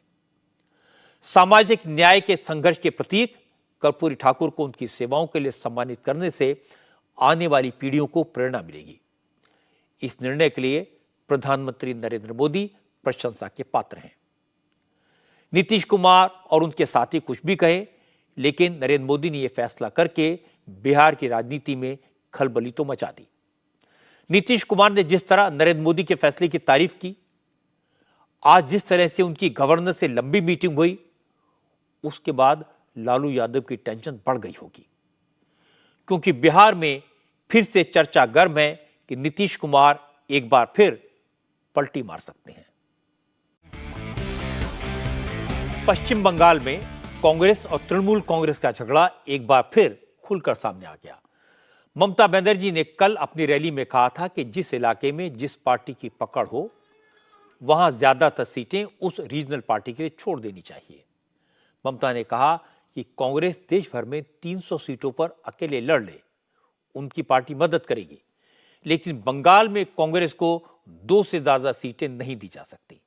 सामाजिक न्याय के संघर्ष के प्रतीक कर्पूरी ठाकुर को उनकी सेवाओं के लिए सम्मानित करने से आने वाली पीढ़ियों को प्रेरणा मिलेगी। इस निर्णय के लिए प्रधानमंत्री नरेंद्र मोदी प्रशंसा के पात्र हैं। नीतीश कुमार और उनके साथी कुछ भी कहें, लेकिन नरेंद्र मोदी ने यह फैसला करके बिहार की राजनीति में खलबली तो मचा दी। नीतीश कुमार ने जिस तरह नरेंद्र मोदी के फैसले की तारीफ की, आज जिस तरह से उनकी गवर्नर से लंबी मीटिंग हुई, उसके बाद लालू यादव की टेंशन बढ़ गई होगी, क्योंकि बिहार में फिर से चर्चा गर्म है कि नीतीश कुमार एक बार फिर पलटी मार सकते हैं। पश्चिम बंगाल में कांग्रेस और तृणमूल कांग्रेस का झगड़ा एक बार फिर खुलकर सामने आ गया। ममता बनर्जी ने कल अपनी रैली में कहा था कि जिस इलाके में जिस पार्टी की पकड़ हो, वहां ज्यादातर सीटें उस रीजनल पार्टी के लिए छोड़ देनी चाहिए। ममता ने कहा कि कांग्रेस देश भर में 300 सीटों पर अकेले लड़ ले, उनकी पार्टी मदद करेगी, लेकिन बंगाल में कांग्रेस को 2 से ज्यादा सीटें नहीं दी जा सकती।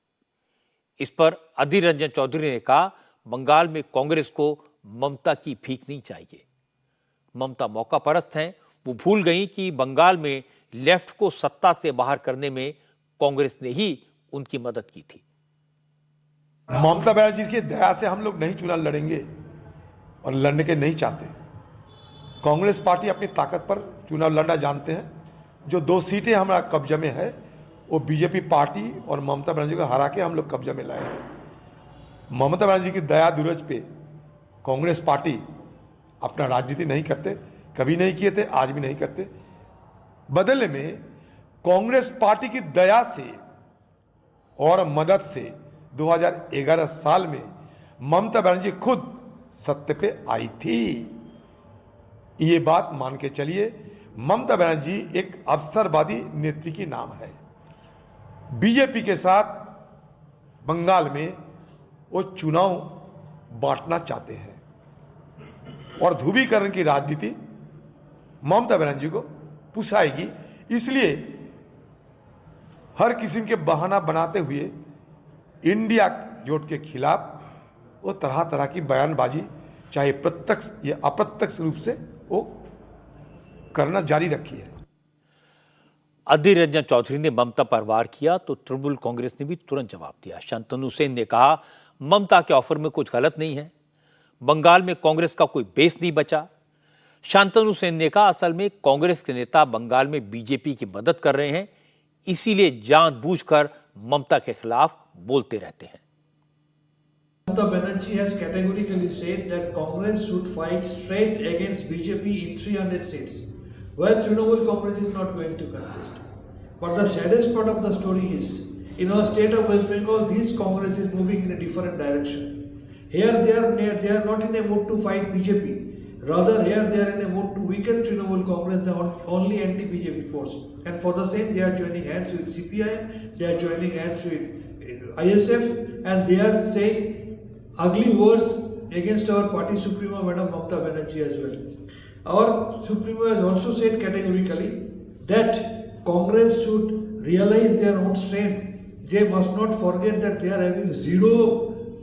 इस पर अधीर रंजन चौधरी ने कहा, बंगाल में कांग्रेस को ममता की भीख नहीं चाहिए। ममता मौका परस्त हैं। वो भूल गई कि बंगाल में लेफ्ट को सत्ता से बाहर करने में कांग्रेस ने ही उनकी मदद की थी। ममता बनर्जी की दया से हम लोग नहीं चुनाव लड़ेंगे और लड़ने के नहीं चाहते। कांग्रेस पार्टी अपनी ताकत पर चुनाव लड़ना जानते हैं। जो 2 सीटें हमारा कब्जे में है वो बीजेपी पार्टी और ममता बनर्जी को हरा के हम लोग कब्जे में लाए हैं। ममता बनर्जी की दया दुरज पे कांग्रेस पार्टी अपना राजनीति नहीं करते, कभी नहीं किए थे, आज भी नहीं करते। बदले में कांग्रेस पार्टी की दया से और मदद से 2011 साल में ममता बनर्जी खुद सत्ता पे आई थी। ये बात मान के चलिए, ममता बनर्जी एक अवसरवादी नेत्री की नाम है। बीजेपी के साथ बंगाल में वो चुनाव बांटना चाहते हैं और ध्रुवीकरण की राजनीति ममता बनर्जी को पुसाएगी। इसलिए हर किस्म के बहाना बनाते हुए इंडिया जोट के खिलाफ वो तरह तरह की बयानबाजी, चाहे प्रत्यक्ष या अप्रत्यक्ष रूप से, वो करना जारी रखी है। अधीर रंजन चौधरी ने ममता पर वार किया तो तृणमूल कांग्रेस ने भी तुरंत जवाब दिया। शांतनु सेन ने कहा, ममता के ऑफर में कुछ गलत नहीं है, बंगाल में कांग्रेस का कोई बेस नहीं बचा। शांतनु सेन ने कहा, असल में कांग्रेस के नेता बंगाल में बीजेपी की मदद कर रहे हैं, इसीलिए जानबूझकर ममता के खिलाफ बोलते रहते हैं। Mamata Banerjee has categorically said that Congress should fight straight against BJP in 300 seats, where Trinamool Congress is not going to contest. But the saddest part of the story is, in our state of West Bengal, this Congress is moving in a different direction. Here they are not in a mood to fight BJP. Rather, here they are in a mood to weaken Trinamool Congress, the only anti-BJP force. And for the same, they are joining hands with CPIM, they are joining hands with ISF, and they are saying ugly words against our party Supremo, Madam Mamata Banerjee as well. Our Supremo has also said categorically that Congress should realize their own strength. They must not forget that they are having 0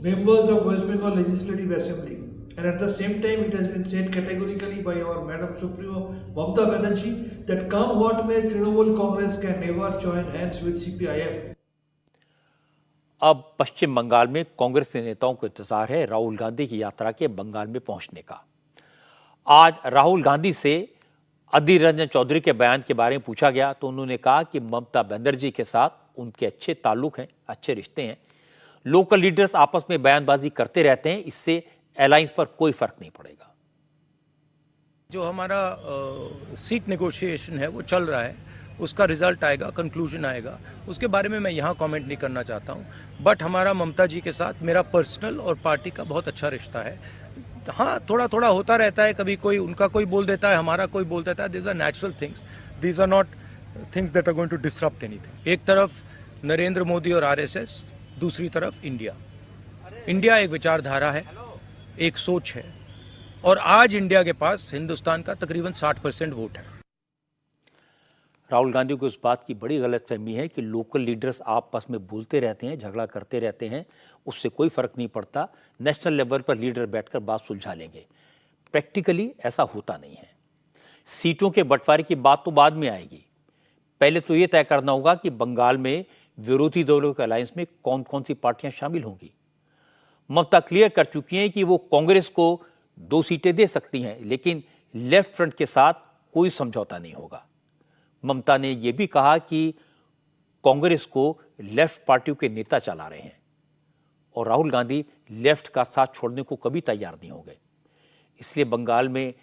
members of West Bengal Legislative Assembly. And at the same time, it has been said categorically by our Madam Supremo Mamata Banerjee that come what may, Trinamool Congress can never join hands with CPIM. अब पश्चिम बंगाल में कांग्रेस के नेताओं को इंतजार है राहुल गांधी की यात्रा के बंगाल में पहुंचने का। आज राहुल गांधी से अधीर रंजन चौधरी के बयान के बारे में पूछा गया तो उन्होंने कहा कि ममता बनर्जी के साथ उनके अच्छे ताल्लुक हैं, अच्छे रिश्ते हैं। लोकल लीडर्स आपस में बयानबाजी करते रहते हैं, इससे अलायंस पर कोई फर्क नहीं पड़ेगा। जो हमारा सीट नेगोशिएशन है वो चल रहा है, उसका रिजल्ट आएगा, कंक्लूजन आएगा, उसके बारे में मैं यहाँ कमेंट नहीं करना चाहता हूँ। बट हमारा ममता जी के साथ मेरा पर्सनल और पार्टी का बहुत अच्छा रिश्ता है। हाँ, थोड़ा थोड़ा होता रहता है, कभी कोई उनका कोई बोल देता है, हमारा कोई बोल देता है। These are natural things, these are not things that are going to disrupt anything. एक तरफ नरेंद्र मोदी और आरएसएस, दूसरी तरफ इंडिया। इंडिया एक विचारधारा है, एक सोच है, और आज इंडिया के पास हिंदुस्तान का तकरीबन 60% वोट है। राहुल गांधी को इस बात की बड़ी गलतफहमी है कि लोकल लीडर्स आपस में बोलते रहते हैं, झगड़ा करते रहते हैं, उससे कोई फर्क नहीं पड़ता, नेशनल लेवल पर लीडर बैठकर बात सुलझा लेंगे। प्रैक्टिकली ऐसा होता नहीं है। सीटों के बंटवारे की बात तो बाद में आएगी, पहले तो ये तय करना होगा कि बंगाल में विरोधी दलों के अलायंस में कौन कौन सी पार्टियां शामिल होंगी। ममता क्लियर कर चुकी हैं कि वो कांग्रेस को 2 सीटें दे सकती हैं, लेकिन लेफ्ट फ्रंट के साथ कोई समझौता नहीं होगा। ममता ने यह भी कहा कि कांग्रेस को लेफ्ट पार्टियों के नेता चला रहे हैं और राहुल गांधी लेफ्ट का साथ छोड़ने को कभी तैयार नहीं हो गए। इसलिए बंगाल में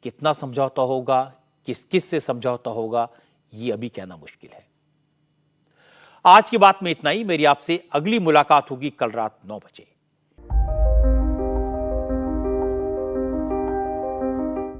कितना समझौता होगा, किस किस से समझौता होगा, ये अभी कहना मुश्किल है। आज की बात में इतना ही। मेरी आपसे अगली मुलाकात होगी कल रात 9 बजे।